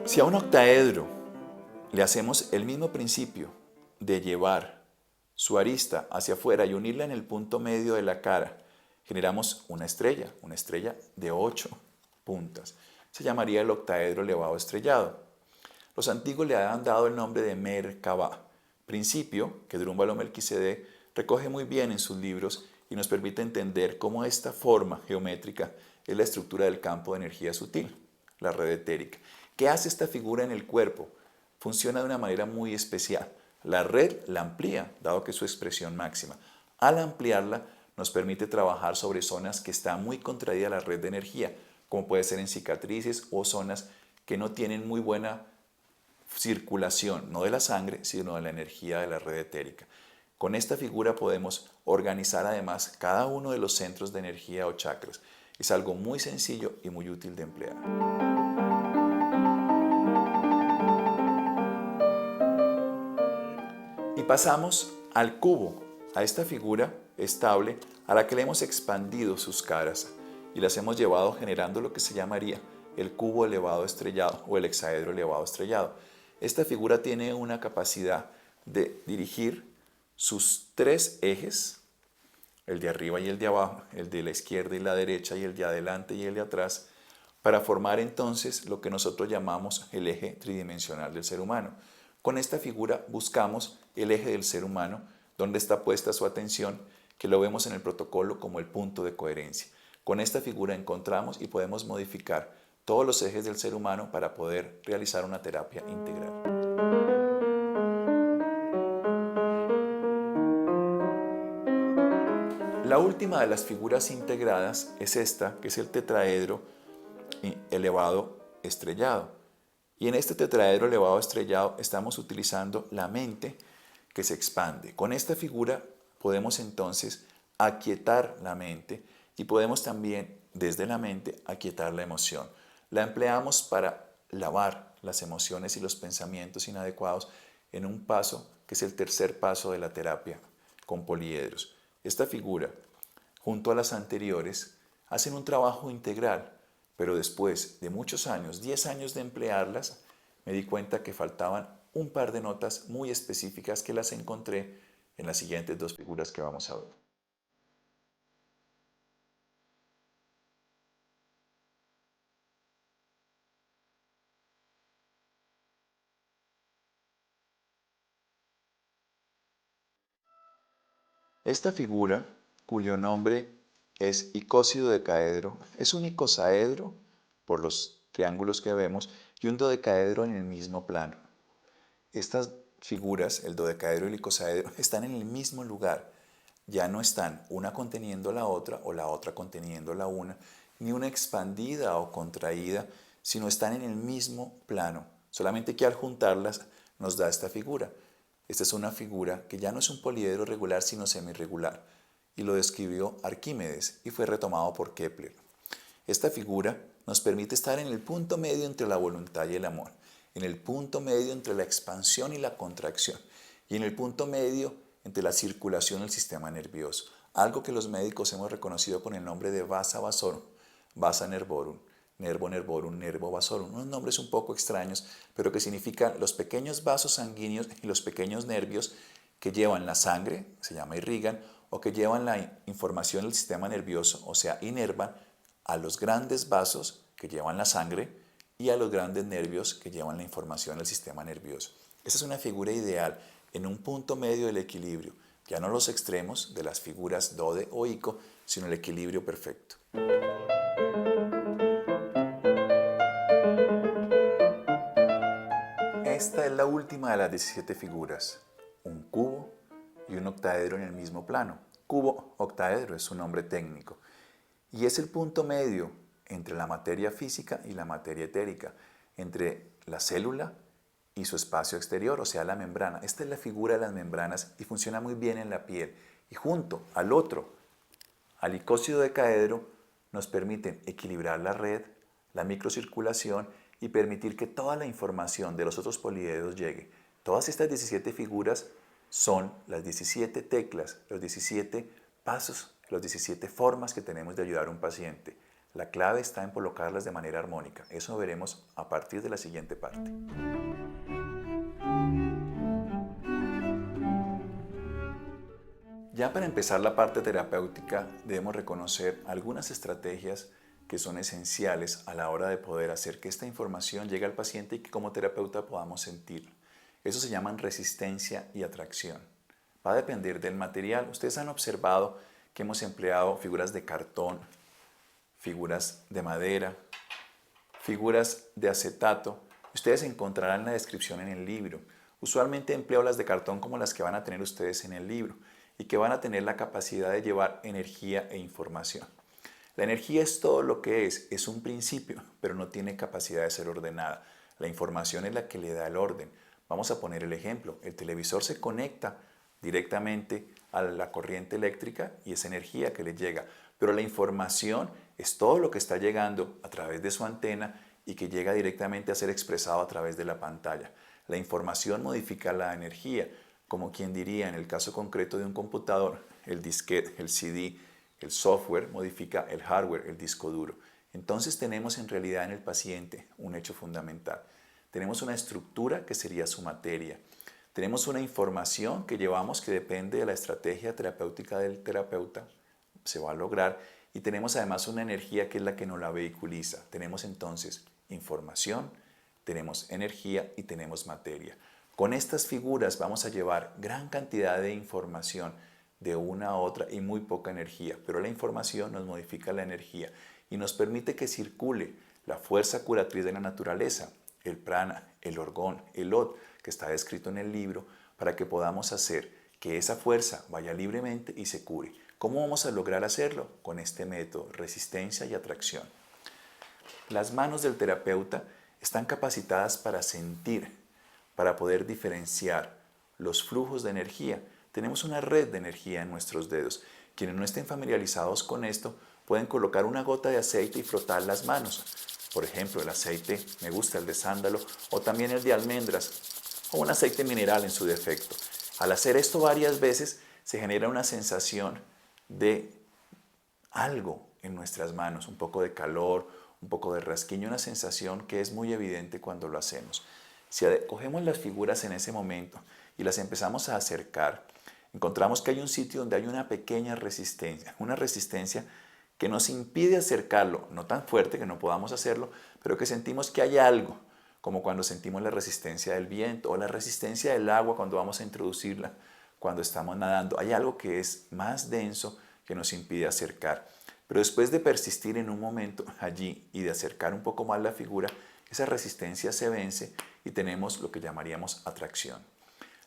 Si a un octaedro le hacemos el mismo principio de llevar su arista hacia afuera y unirla en el punto medio de la cara, generamos una estrella de 8 puntas. Se llamaría el octaedro elevado estrellado. Los antiguos le han dado el nombre de Merkabah, principio que Drúmbalo Melquisedec recoge muy bien en sus libros y nos permite entender cómo esta forma geométrica es la estructura del campo de energía sutil, la red etérica. ¿Qué hace esta figura en el cuerpo? Funciona de una manera muy especial. La red la amplía, dado que es su expresión máxima. Al ampliarla, nos permite trabajar sobre zonas que está muy contraída la red de energía, como puede ser en cicatrices o zonas que no tienen muy buena circulación, no de la sangre, sino de la energía de la red etérica. Con esta figura podemos organizar además cada uno de los centros de energía o chakras. Es algo muy sencillo y muy útil de emplear. Y pasamos al cubo, a esta figura estable a la que le hemos expandido sus caras y las hemos llevado generando lo que se llamaría el cubo elevado estrellado o el hexaedro elevado estrellado. Esta figura tiene una capacidad de dirigir sus 3 ejes, el de arriba y el de abajo, el de la izquierda y la derecha y el de adelante y el de atrás, para formar entonces lo que nosotros llamamos el eje tridimensional del ser humano. Con esta figura buscamos el eje del ser humano, donde está puesta su atención, que lo vemos en el protocolo como el punto de coherencia. Con esta figura encontramos y podemos modificar todos los ejes del ser humano para poder realizar una terapia integral. La última de las figuras integradas es esta, que es el tetraedro elevado estrellado. Y en este tetraedro elevado estrellado estamos utilizando la mente que se expande. Con esta figura podemos entonces aquietar la mente y podemos también desde la mente aquietar la emoción. La empleamos para lavar las emociones y los pensamientos inadecuados en un paso que es el tercer paso de la terapia con poliedros. Esta figura, junto a las anteriores, hacen un trabajo integral, pero después de muchos años, 10 años de emplearlas, me di cuenta que faltaban un par de notas muy específicas que las encontré en las siguientes dos figuras que vamos a ver. Esta figura, cuyo nombre es icósido decaedro, es un icosaedro por los triángulos que vemos y un dodecaedro en el mismo plano. Estas figuras, el dodecaedro y el icosaedro, están en el mismo lugar. Ya no están una conteniendo la otra o la otra conteniendo la una, ni una expandida o contraída, sino están en el mismo plano. Solamente que al juntarlas nos da esta figura. Esta es una figura que ya no es un poliedro regular, sino semirregular, y lo describió Arquímedes y fue retomado por Kepler. Esta figura nos permite estar en el punto medio entre la voluntad y el amor, en el punto medio entre la expansión y la contracción, y en el punto medio entre la circulación del sistema nervioso, algo que los médicos hemos reconocido con el nombre de vasa vasorum, vasa nervorum, nervo nervorum, nervo vasorum, unos nombres un poco extraños, pero que significan los pequeños vasos sanguíneos y los pequeños nervios que llevan la sangre, se llama irrigan, o que llevan la información del sistema nervioso, o sea, inervan, a los grandes vasos que llevan la sangre y a los grandes nervios que llevan la información del sistema nervioso. Esta es una figura ideal en un punto medio del equilibrio, ya no los extremos de las figuras dode o ico, sino el equilibrio perfecto. Esta es la última de las 17 figuras, un cubo y un octaedro en el mismo plano. Cubo octaedro es su nombre técnico y es el punto medio entre la materia física y la materia etérica, entre la célula y su espacio exterior, o sea, la membrana. Esta es la figura de las membranas y funciona muy bien en la piel. Y junto al otro, al icósido decaedro, nos permiten equilibrar la red, la microcirculación y permitir que toda la información de los otros poliedros llegue. Todas estas 17 figuras son las 17 teclas, los 17 pasos, las 17 formas que tenemos de ayudar a un paciente. La clave está en colocarlas de manera armónica. Eso lo veremos a partir de la siguiente parte. Ya para empezar la parte terapéutica debemos reconocer algunas estrategias que son esenciales a la hora de poder hacer que esta información llegue al paciente y que como terapeuta podamos sentirlo. Eso se llaman resistencia y atracción. Va a depender del material. Ustedes han observado que hemos empleado figuras de cartón, figuras de madera, figuras de acetato. Ustedes encontrarán la descripción en el libro. Usualmente empleo las de cartón como las que van a tener ustedes en el libro y que van a tener la capacidad de llevar energía e información. La energía es todo lo que es un principio, pero no tiene capacidad de ser ordenada. La información es la que le da el orden. Vamos a poner el ejemplo. El televisor se conecta directamente a la corriente eléctrica y es energía que le llega, pero la información es todo lo que está llegando a través de su antena y que llega directamente a ser expresado a través de la pantalla. La información modifica la energía, como quien diría en el caso concreto de un computador, el disquete, el CD, el software modifica el hardware, el disco duro. Entonces tenemos en realidad en el paciente un hecho fundamental. Tenemos una estructura que sería su materia. Tenemos una información que llevamos que depende de la estrategia terapéutica del terapeuta, se va a lograr, y tenemos además una energía que es la que nos la vehiculiza. Tenemos entonces información, tenemos energía y tenemos materia. Con estas figuras vamos a llevar gran cantidad de información de una a otra y muy poca energía, pero la información nos modifica la energía y nos permite que circule la fuerza curatriz de la naturaleza, el prana, el orgón, el od, que está descrito en el libro, para que podamos hacer que esa fuerza vaya libremente y se cure. ¿Cómo vamos a lograr hacerlo? Con este método, resistencia y atracción. Las manos del terapeuta están capacitadas para sentir, para poder diferenciar los flujos de energía. Tenemos una red de energía en nuestros dedos. Quienes no estén familiarizados con esto pueden colocar una gota de aceite y frotar las manos. Por ejemplo, el aceite, me gusta el de sándalo, o también el de almendras, o un aceite mineral en su defecto. Al hacer esto varias veces, se genera una sensación de algo en nuestras manos, un poco de calor, un poco de rasquiño, una sensación que es muy evidente cuando lo hacemos. Si cogemos las figuras en ese momento y las empezamos a acercar, encontramos que hay un sitio donde hay una pequeña resistencia, una resistencia que nos impide acercarlo, no tan fuerte que no podamos hacerlo, pero que sentimos que hay algo, como cuando sentimos la resistencia del viento o la resistencia del agua cuando vamos a introducirla, cuando estamos nadando. Hay algo que es más denso que nos impide acercar. Pero después de persistir en un momento allí y de acercar un poco más la figura, esa resistencia se vence y tenemos lo que llamaríamos atracción.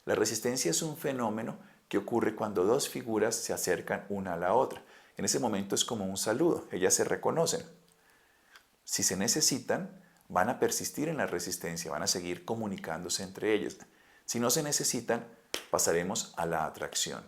La resistencia es un fenómeno que ocurre cuando dos figuras se acercan una a la otra. En ese momento es como un saludo, ellas se reconocen. Si se necesitan, van a persistir en la resistencia, van a seguir comunicándose entre ellas. Si no se necesitan, pasaremos a la atracción.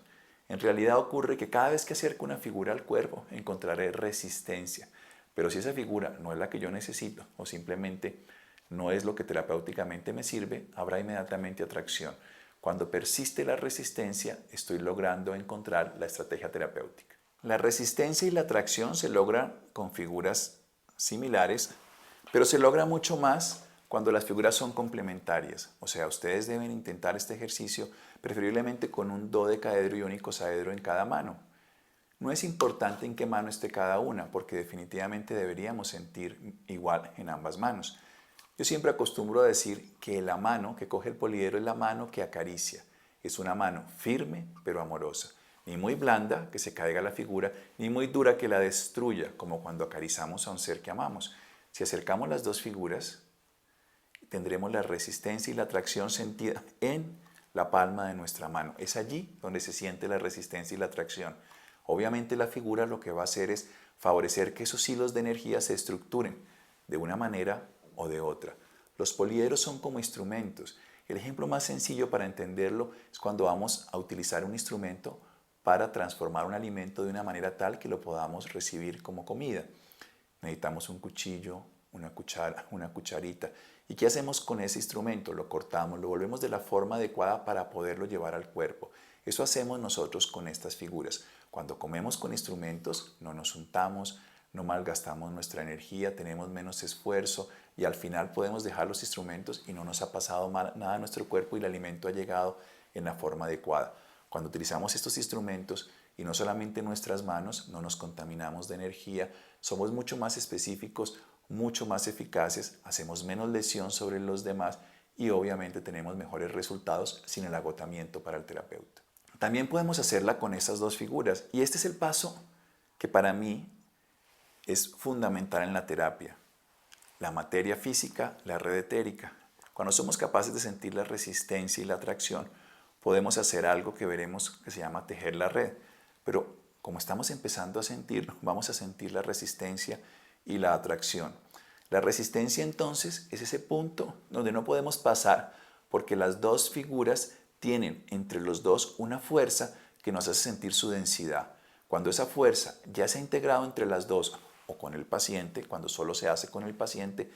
En realidad ocurre que cada vez que acerco una figura al cuerpo, encontraré resistencia. Pero si esa figura no es la que yo necesito o simplemente no es lo que terapéuticamente me sirve, habrá inmediatamente atracción. Cuando persiste la resistencia, estoy logrando encontrar la estrategia terapéutica. La resistencia y la atracción se logran con figuras similares, pero se logra mucho más cuando las figuras son complementarias. O sea, ustedes deben intentar este ejercicio preferiblemente con un dodecaedro y un icosaedro en cada mano. No es importante en qué mano esté cada una, porque definitivamente deberíamos sentir igual en ambas manos. Yo siempre acostumbro a decir que la mano que coge el poliedro es la mano que acaricia. Es una mano firme pero amorosa. Ni muy blanda, que se caiga la figura, ni muy dura que la destruya, como cuando acariciamos a un ser que amamos. Si acercamos las dos figuras, tendremos la resistencia y la atracción sentida en la palma de nuestra mano. Es allí donde se siente la resistencia y la atracción. Obviamente la figura lo que va a hacer es favorecer que esos hilos de energía se estructuren de una manera o de otra. Los poliedros son como instrumentos. El ejemplo más sencillo para entenderlo es cuando vamos a utilizar un instrumento para transformar un alimento de una manera tal que lo podamos recibir como comida. Necesitamos un cuchillo, una cuchara, una cucharita. ¿Y qué hacemos con ese instrumento? Lo cortamos, lo volvemos de la forma adecuada para poderlo llevar al cuerpo. Eso hacemos nosotros con estas figuras. Cuando comemos con instrumentos, no nos untamos, no malgastamos nuestra energía, tenemos menos esfuerzo y al final podemos dejar los instrumentos y no nos ha pasado nada a nuestro cuerpo y el alimento ha llegado en la forma adecuada. Cuando utilizamos estos instrumentos y no solamente nuestras manos, no nos contaminamos de energía, somos mucho más específicos, mucho más eficaces, hacemos menos lesión sobre los demás y obviamente tenemos mejores resultados sin el agotamiento para el terapeuta. También podemos hacerla con estas dos figuras y este es el paso que para mí es fundamental en la terapia. La materia física, la red etérica. Cuando somos capaces de sentir la resistencia y la atracción, podemos hacer algo que veremos que se llama tejer la red. Pero como estamos empezando a sentirlo, vamos a sentir la resistencia y la atracción. La resistencia entonces es ese punto donde no podemos pasar porque las dos figuras tienen entre los dos una fuerza que nos hace sentir su densidad. Cuando esa fuerza ya se ha integrado entre las dos o con el paciente, cuando solo se hace con el paciente,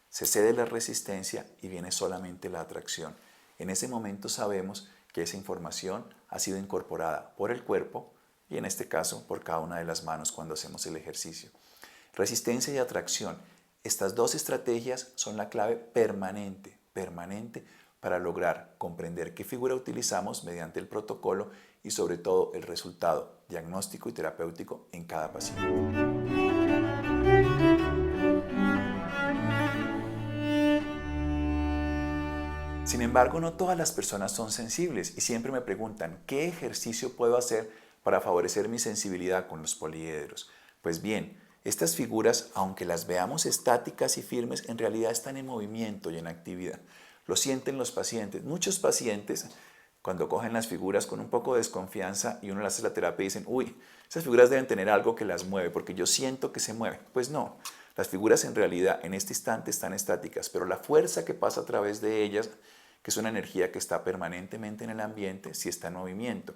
se cede la resistencia y viene solamente la atracción. En ese momento sabemos que esa información ha sido incorporada por el cuerpo y en este caso por cada una de las manos cuando hacemos el ejercicio. Resistencia y atracción. Estas dos estrategias son la clave permanente para lograr comprender qué figura utilizamos mediante el protocolo y sobre todo el resultado diagnóstico y terapéutico en cada paciente. Sin embargo, no todas las personas son sensibles y siempre me preguntan, ¿qué ejercicio puedo hacer para favorecer mi sensibilidad con los poliedros? Pues bien, estas figuras, aunque las veamos estáticas y firmes, en realidad están en movimiento y en actividad. Lo sienten los pacientes. Muchos pacientes, cuando cogen las figuras con un poco de desconfianza y uno le hace la terapia, dicen, uy, esas figuras deben tener algo que las mueve, porque yo siento que se mueven. Pues no, las figuras en realidad en este instante están estáticas, pero la fuerza que pasa a través de ellas, que es una energía que está permanentemente en el ambiente, sí está en movimiento.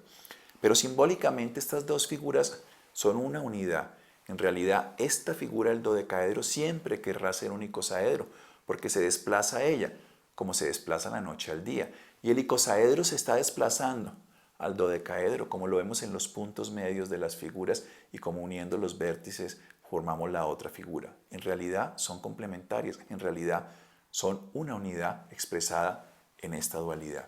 Pero simbólicamente estas dos figuras son una unidad. En realidad, esta figura del dodecaedro siempre querrá ser un icosaedro, porque se desplaza a ella, como se desplaza la noche al día. Y el icosaedro se está desplazando al dodecaedro, como lo vemos en los puntos medios de las figuras y como uniendo los vértices formamos la otra figura. En realidad son complementarias, en realidad son una unidad expresada en esta dualidad.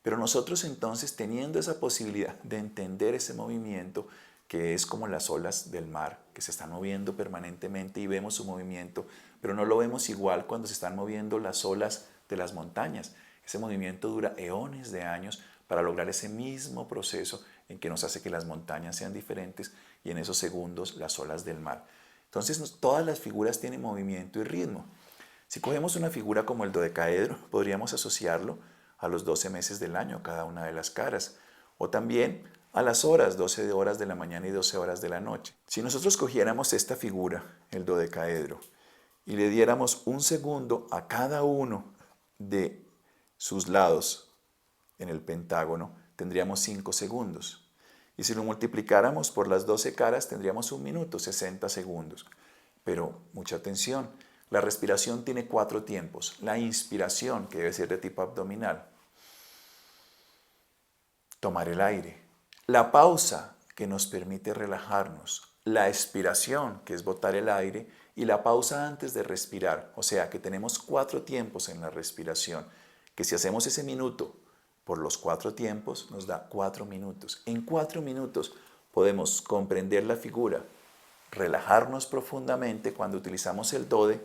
Pero nosotros entonces, teniendo esa posibilidad de entender ese movimiento, que es como las olas del mar, que se están moviendo permanentemente y vemos su movimiento, pero no lo vemos igual cuando se están moviendo las olas de las montañas. Ese movimiento dura eones de años para lograr ese mismo proceso en que nos hace que las montañas sean diferentes y en esos segundos las olas del mar. Entonces todas las figuras tienen movimiento y ritmo. Si cogemos una figura como el dodecaedro, podríamos asociarlo a los 12 meses del año, cada una de las caras, o también a las horas, 12 horas de la mañana y 12 horas de la noche. Si nosotros cogiéramos esta figura, el dodecaedro, y le diéramos un segundo a cada uno de sus lados en el pentágono, tendríamos 5 segundos. Y si lo multiplicáramos por las 12 caras, tendríamos 1 minuto, 60 segundos. Pero mucha atención, la respiración tiene 4 tiempos. La inspiración, que debe ser de tipo abdominal, tomar el aire. La pausa, que nos permite relajarnos. La expiración, que es botar el aire. Y la pausa antes de respirar. O sea que tenemos 4 tiempos en la respiración. Que si hacemos ese minuto por los 4 tiempos, nos da 4 minutos. En 4 minutos podemos comprender la figura, relajarnos profundamente cuando utilizamos el dode,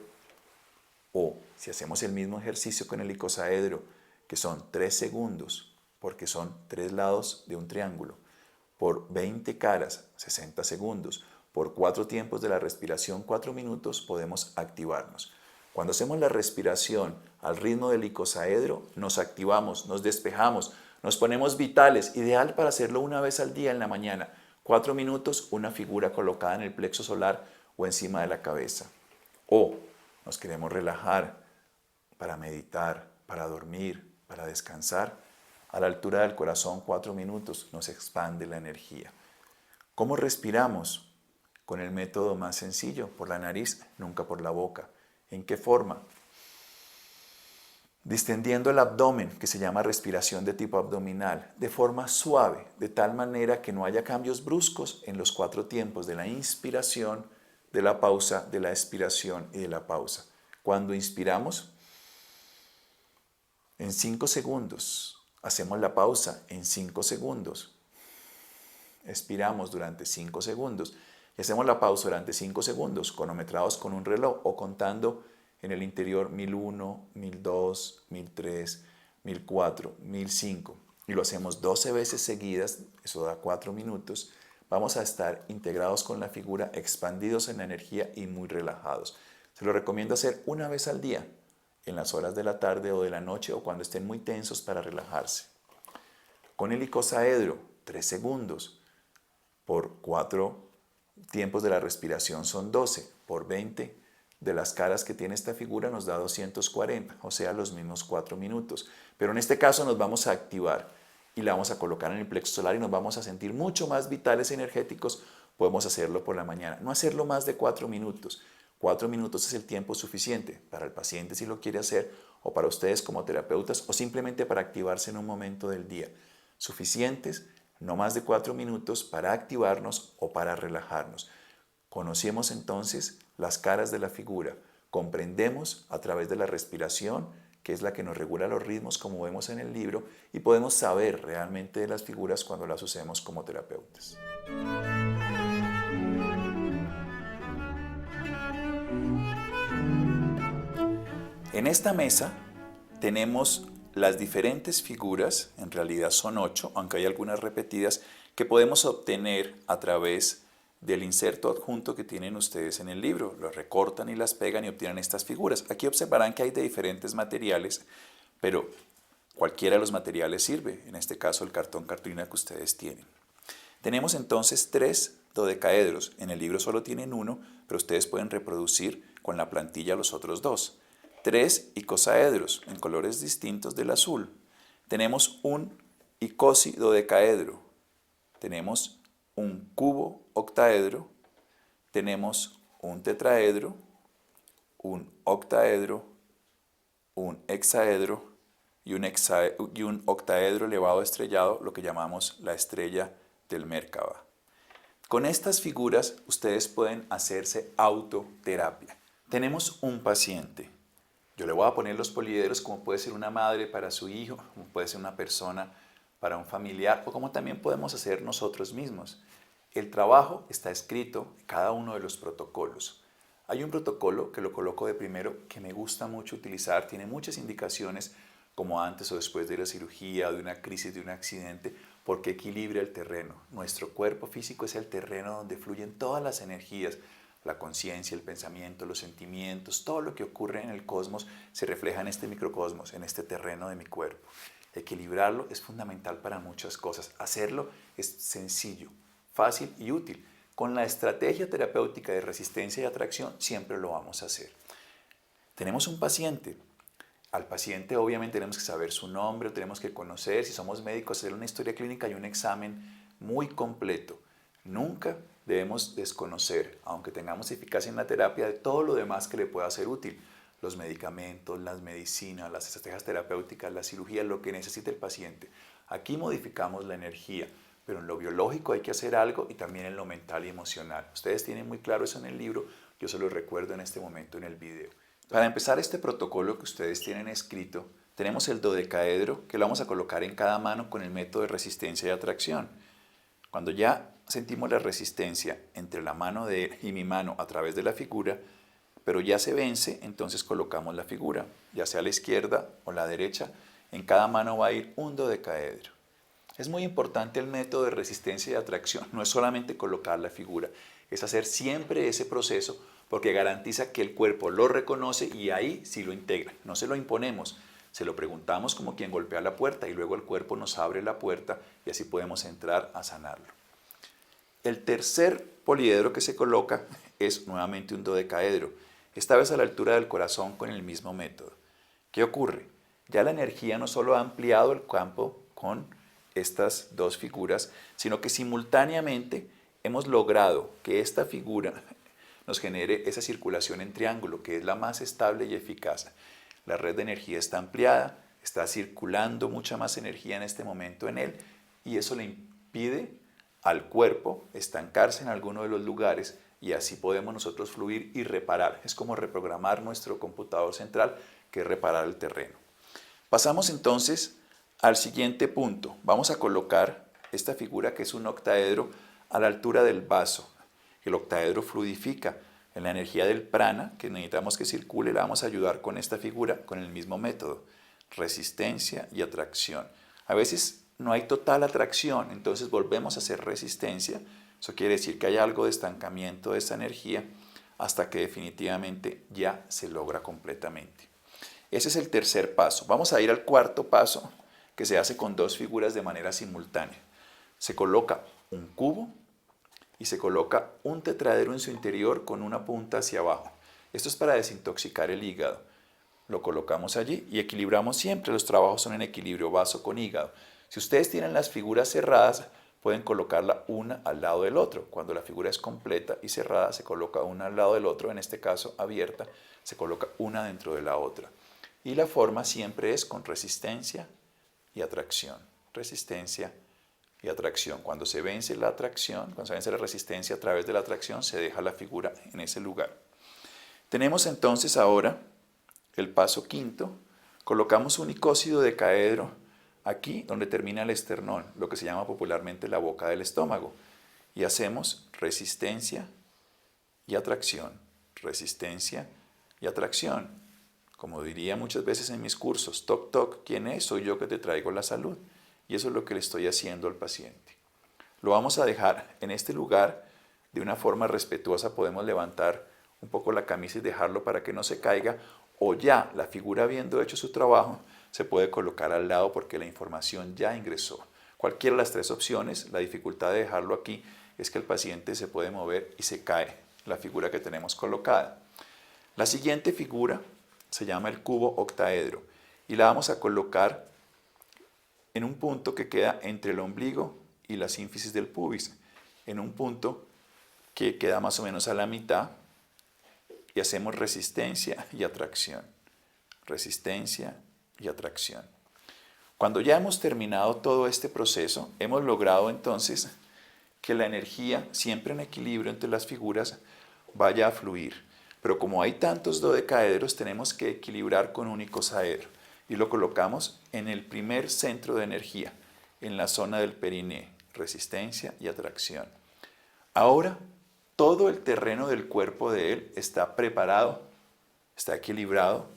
o si hacemos el mismo ejercicio con el icosaedro, que son 3 segundos, porque son 3 lados de un triángulo, por 20 caras, 60 segundos, por 4 tiempos de la respiración, 4 minutos, podemos activarnos. Cuando hacemos la respiración al ritmo del icosaedro, nos activamos, nos despejamos, nos ponemos vitales, ideal para hacerlo una vez al día en la mañana. 4 minutos, una figura colocada en el plexo solar o encima de la cabeza. O nos queremos relajar para meditar, para dormir, para descansar. A la altura del corazón, 4 minutos, nos expande la energía. ¿Cómo respiramos? Con el método más sencillo, por la nariz, nunca por la boca. ¿En qué forma? Distendiendo el abdomen, que se llama respiración de tipo abdominal, de forma suave, de tal manera que no haya cambios bruscos en los 4 tiempos de la inspiración, de la pausa, de la expiración y de la pausa. Cuando inspiramos, en 5 segundos, hacemos la pausa en 5 segundos. Expiramos durante 5 segundos y hacemos la pausa durante 5 segundos, cronometrados con un reloj o contando en el interior 1001, 1002, 1003, 1004, 1005. Y lo hacemos 12 veces seguidas, eso da 4 minutos. Vamos a estar integrados con la figura, expandidos en la energía y muy relajados. Se lo recomiendo hacer una vez al día, en las horas de la tarde o de la noche o cuando estén muy tensos para relajarse. Con el icosaedro, 3 segundos por 4 tiempos de la respiración son 12, por 20 de las caras que tiene esta figura nos da 240, o sea, los mismos 4 minutos. Pero en este caso nos vamos a activar y la vamos a colocar en el plexo solar y nos vamos a sentir mucho más vitales, energéticos. Podemos hacerlo por la mañana, no hacerlo más de 4 minutos. 4 minutos es el tiempo suficiente para el paciente si lo quiere hacer, o para ustedes como terapeutas, o simplemente para activarse en un momento del día. Suficientes, no más de 4 minutos para activarnos o para relajarnos. Conocemos entonces las caras de la figura, comprendemos a través de la respiración que es la que nos regula los ritmos como vemos en el libro, y podemos saber realmente de las figuras cuando las usemos como terapeutas. En esta mesa tenemos las diferentes figuras, en realidad son 8, aunque hay algunas repetidas, que podemos obtener a través del inserto adjunto que tienen ustedes en el libro. Los recortan y las pegan y obtienen estas figuras. Aquí observarán que hay de diferentes materiales, pero cualquiera de los materiales sirve, en este caso el cartulina que ustedes tienen. Tenemos entonces 3 dodecaedros. En el libro solo tienen 1, pero ustedes pueden reproducir con la plantilla los otros 2. 3 icosaedros en colores distintos del azul. Tenemos un icosidodecaedro. Tenemos un cubo octaedro. Tenemos un tetraedro, un octaedro, un hexaedro y un octaedro elevado estrellado, lo que llamamos la estrella del Merkaba. Con estas figuras ustedes pueden hacerse autoterapia. Tenemos un paciente. Yo le voy a poner los poliedros como puede ser una madre para su hijo, como puede ser una persona para un familiar o como también podemos hacer nosotros mismos. El trabajo está escrito en cada uno de los protocolos. Hay un protocolo que lo coloco de primero que me gusta mucho utilizar, tiene muchas indicaciones como antes o después de la cirugía, de una crisis, de un accidente, porque equilibra el terreno. Nuestro cuerpo físico es el terreno donde fluyen todas las energías. La conciencia, el pensamiento, los sentimientos, todo lo que ocurre en el cosmos se refleja en este microcosmos, en este terreno de mi cuerpo. Equilibrarlo es fundamental para muchas cosas. Hacerlo es sencillo, fácil y útil. Con la estrategia terapéutica de resistencia y atracción siempre lo vamos a hacer. Tenemos un paciente. Al paciente obviamente tenemos que saber su nombre, tenemos que conocer, si somos médicos, hacer una historia clínica y un examen muy completo. Nunca debemos desconocer, aunque tengamos eficacia en la terapia, de todo lo demás que le pueda ser útil. Los medicamentos, las medicinas, las estrategias terapéuticas, la cirugía, lo que necesite el paciente. Aquí modificamos la energía, pero en lo biológico hay que hacer algo y también en lo mental y emocional. Ustedes tienen muy claro eso en el libro, yo se lo recuerdo en este momento en el video. Para empezar este protocolo que ustedes tienen escrito, tenemos el dodecaedro que lo vamos a colocar en cada mano con el método de resistencia y atracción. Cuando ya sentimos la resistencia entre la mano de él y mi mano a través de la figura, pero ya se vence, entonces colocamos la figura, ya sea a la izquierda o la derecha, en cada mano va a ir un dodecaedro. Es muy importante el método de resistencia y atracción, no es solamente colocar la figura, es hacer siempre ese proceso porque garantiza que el cuerpo lo reconoce y ahí sí lo integra, no se lo imponemos. Se lo preguntamos como quien golpea la puerta y luego el cuerpo nos abre la puerta y así podemos entrar a sanarlo. El tercer poliedro que se coloca es nuevamente un dodecaedro, esta vez a la altura del corazón con el mismo método. ¿Qué ocurre? Ya la energía no solo ha ampliado el campo con estas dos figuras, sino que simultáneamente hemos logrado que esta figura nos genere esa circulación en triángulo, que es la más estable y eficaz. La red de energía está ampliada, está circulando mucha más energía en este momento en él y eso le impide al cuerpo estancarse en alguno de los lugares y así podemos nosotros fluir y reparar. Es como reprogramar nuestro computador central, que es reparar el terreno. Pasamos entonces al siguiente punto. Vamos a colocar esta figura que es un octaedro a la altura del vaso. El octaedro fluidifica. En la energía del prana, que necesitamos que circule, la vamos a ayudar con esta figura, con el mismo método. Resistencia y atracción. A veces no hay total atracción, entonces volvemos a hacer resistencia. Eso quiere decir que hay algo de estancamiento de esa energía hasta que definitivamente ya se logra completamente. Ese es el tercer paso. Vamos a ir al cuarto paso, que se hace con dos figuras de manera simultánea. Se coloca un cubo y se coloca un tetraedro en su interior con una punta hacia abajo. Esto es para desintoxicar el hígado. Lo colocamos allí y equilibramos siempre. Los trabajos son en equilibrio vaso con hígado. Si ustedes tienen las figuras cerradas, pueden colocarla una al lado del otro. Cuando la figura es completa y cerrada, se coloca una al lado del otro, en este caso abierta, se coloca una dentro de la otra. Y la forma siempre es con resistencia y atracción. Resistencia y atracción. Cuando se vence la atracción, cuando se vence la resistencia a través de la atracción, se deja la figura en ese lugar. Tenemos entonces ahora el paso quinto, Colocamos un icósido decaedro aquí donde termina el esternón, lo que se llama popularmente la boca del estómago. Y hacemos resistencia y atracción, resistencia y atracción. Como diría muchas veces en mis cursos, toc toc, ¿quién es? Soy yo que te traigo la salud. Y eso es lo que le estoy haciendo al paciente. Lo vamos a dejar en este lugar de una forma respetuosa. Podemos levantar un poco la camisa y dejarlo para que no se caiga, o ya la figura habiendo hecho su trabajo se puede colocar al lado porque la información ya ingresó. Cualquiera de las tres opciones, la dificultad de dejarlo aquí es que el paciente se puede mover y se cae la figura que tenemos colocada. La siguiente figura se llama el cubo octaedro y la vamos a colocar en un punto que queda entre el ombligo y la sínfisis del pubis, en un punto que queda más o menos a la mitad, y hacemos resistencia y atracción, resistencia y atracción. Cuando ya hemos terminado todo este proceso, hemos logrado entonces que la energía, siempre en equilibrio entre las figuras, vaya a fluir. Pero como hay tantos dodecaedros, tenemos que equilibrar con un icosaedro y lo colocamos en el primer centro de energía, en la zona del periné, resistencia y atracción. Ahora, todo el terreno del cuerpo de él está preparado, está equilibrado,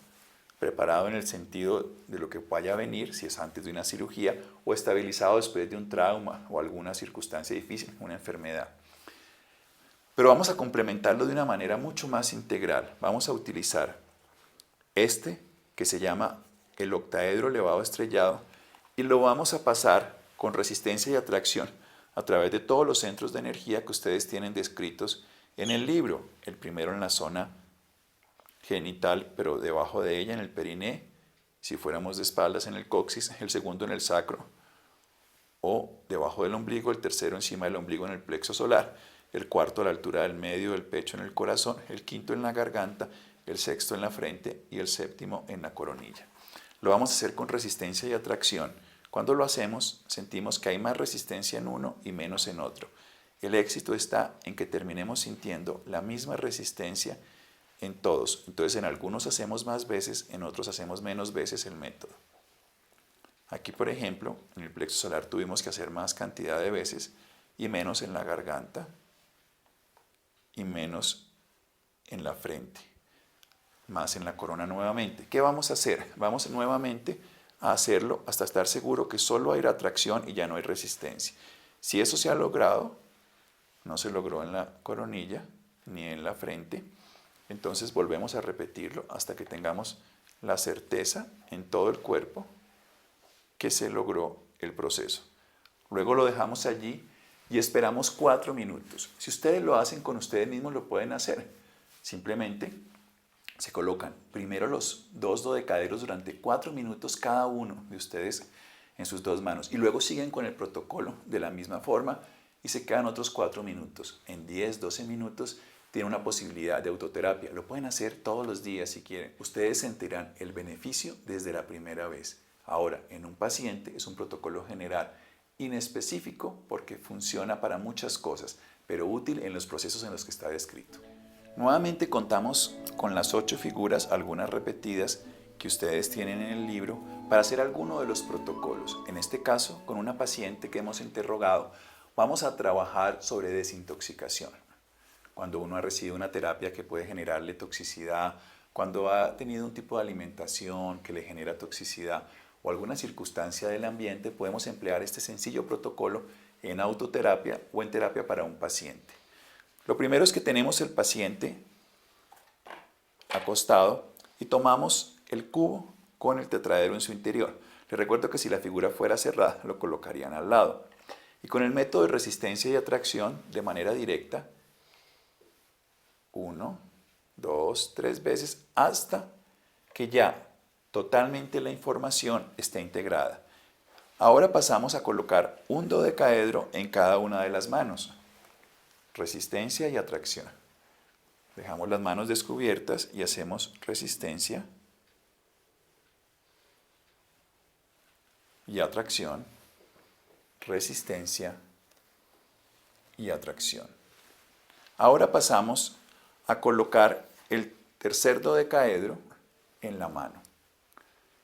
preparado en el sentido de lo que vaya a venir, si es antes de una cirugía, o estabilizado después de un trauma o alguna circunstancia difícil, una enfermedad. Pero vamos a complementarlo de una manera mucho más integral. Vamos a utilizar este, que se llama el octaedro elevado estrellado, y lo vamos a pasar con resistencia y atracción a través de todos los centros de energía que ustedes tienen descritos en el libro. El primero en la zona genital, pero debajo de ella, en el periné, si fuéramos de espaldas en el coxis, el segundo en el sacro, o debajo del ombligo, el tercero encima del ombligo en el plexo solar, el cuarto a la altura del medio del pecho en el corazón, el quinto en la garganta, el sexto en la frente y el séptimo en la coronilla. Lo vamos a hacer con resistencia y atracción. Cuando lo hacemos, sentimos que hay más resistencia en uno y menos en otro. El éxito está en que terminemos sintiendo la misma resistencia en todos. Entonces, en algunos hacemos más veces, en otros hacemos menos veces el método. Aquí, por ejemplo, en el plexo solar tuvimos que hacer más cantidad de veces y menos en la garganta y menos en la frente, más en la corona nuevamente. ¿Qué vamos a hacer? Vamos nuevamente a hacerlo hasta estar seguro que solo hay atracción y ya no hay resistencia. Si eso se ha logrado, no se logró en la coronilla ni en la frente, entonces volvemos a repetirlo hasta que tengamos la certeza en todo el cuerpo que se logró el proceso. Luego lo dejamos allí y esperamos 4 minutos. Si ustedes lo hacen con ustedes mismos, lo pueden hacer. Simplemente se colocan primero los dos dodecaderos durante 4 minutos cada uno de ustedes en sus dos manos y luego siguen con el protocolo de la misma forma y se quedan otros 4 minutos. En 10, 12 minutos tienen una posibilidad de autoterapia. Lo pueden hacer todos los días si quieren. Ustedes sentirán el beneficio desde la primera vez. Ahora, en un paciente es un protocolo general, inespecífico porque funciona para muchas cosas, pero útil en los procesos en los que está descrito. Nuevamente contamos con las 8 figuras, algunas repetidas, que ustedes tienen en el libro para hacer alguno de los protocolos. En este caso, con una paciente que hemos interrogado, vamos a trabajar sobre desintoxicación. Cuando uno ha recibido una terapia que puede generarle toxicidad, cuando ha tenido un tipo de alimentación que le genera toxicidad o alguna circunstancia del ambiente, podemos emplear este sencillo protocolo en autoterapia o en terapia para un paciente. Lo primero es que tenemos el paciente acostado y tomamos el cubo con el tetraedro en su interior. Les recuerdo que si la figura fuera cerrada, lo colocarían al lado. Y con el método de resistencia y atracción, de manera directa, 1, 2, 3 veces, hasta que ya totalmente la información esté integrada. Ahora pasamos a colocar un dodecaedro en cada una de las manos. Resistencia y atracción. Dejamos las manos descubiertas y hacemos resistencia y atracción, resistencia y atracción. Ahora pasamos a colocar el tercer dodecaedro en la mano.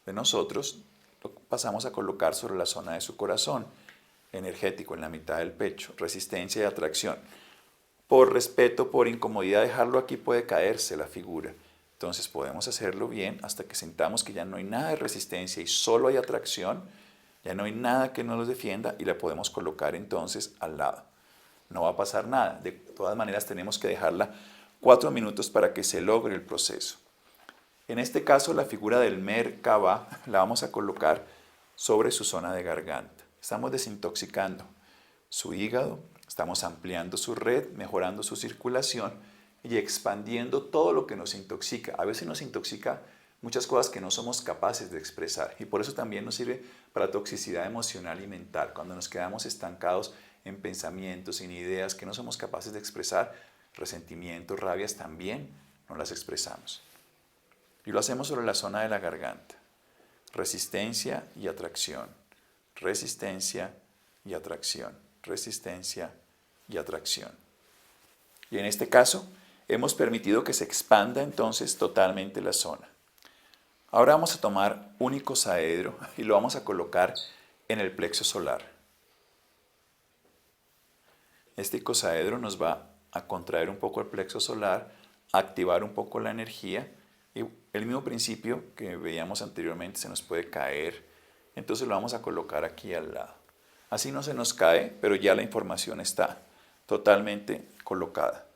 de nosotros lo pasamos a colocar sobre la zona de su corazón, energético, en la mitad del pecho, resistencia y atracción. Por respeto, por incomodidad, dejarlo aquí puede caerse la figura. Entonces podemos hacerlo bien hasta que sintamos que ya no hay nada de resistencia y solo hay atracción, ya no hay nada que nos defienda y la podemos colocar entonces al lado. No va a pasar nada. De todas maneras tenemos que dejarla 4 minutos para que se logre el proceso. En este caso la figura del Merkaba la vamos a colocar sobre su zona de garganta. Estamos desintoxicando su hígado, estamos ampliando su red, mejorando su circulación y expandiendo todo lo que nos intoxica. A veces nos intoxica muchas cosas que no somos capaces de expresar y por eso también nos sirve para toxicidad emocional y mental. Cuando nos quedamos estancados en pensamientos, en ideas que no somos capaces de expresar, resentimientos, rabias, también no las expresamos. Y lo hacemos sobre la zona de la garganta. Resistencia y atracción. Resistencia y atracción. Resistencia y atracción. Y en este caso, hemos permitido que se expanda entonces totalmente la zona. Ahora vamos a tomar un icosaedro y lo vamos a colocar en el plexo solar. Este icosaedro nos va a contraer un poco el plexo solar, a activar un poco la energía y el mismo principio que veíamos anteriormente se nos puede caer. Entonces lo vamos a colocar aquí al lado. Así no se nos cae, pero ya la información está totalmente colocada.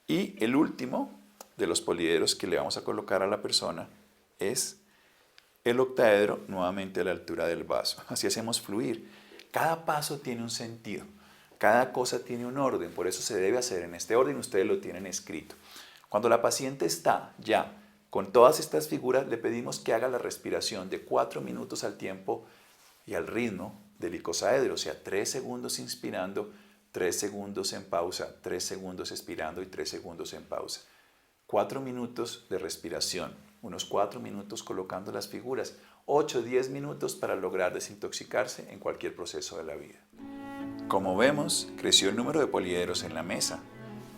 Y el último de los poliedros que le vamos a colocar a la persona es el octaedro nuevamente a la altura del vaso. Así hacemos fluir. Cada paso tiene un sentido. Cada cosa tiene un orden. Por eso se debe hacer en este orden. Ustedes lo tienen escrito. Cuando la paciente está ya con todas estas figuras, le pedimos que haga la respiración de 4 minutos al tiempo y al ritmo del icosaedro. O sea, 3 segundos inspirando, 3 segundos en pausa, 3 segundos expirando y 3 segundos en pausa. 4 minutos de respiración, unos 4 minutos colocando las figuras, 8-10 minutos para lograr desintoxicarse en cualquier proceso de la vida. Como vemos, creció el número de poliedros en la mesa.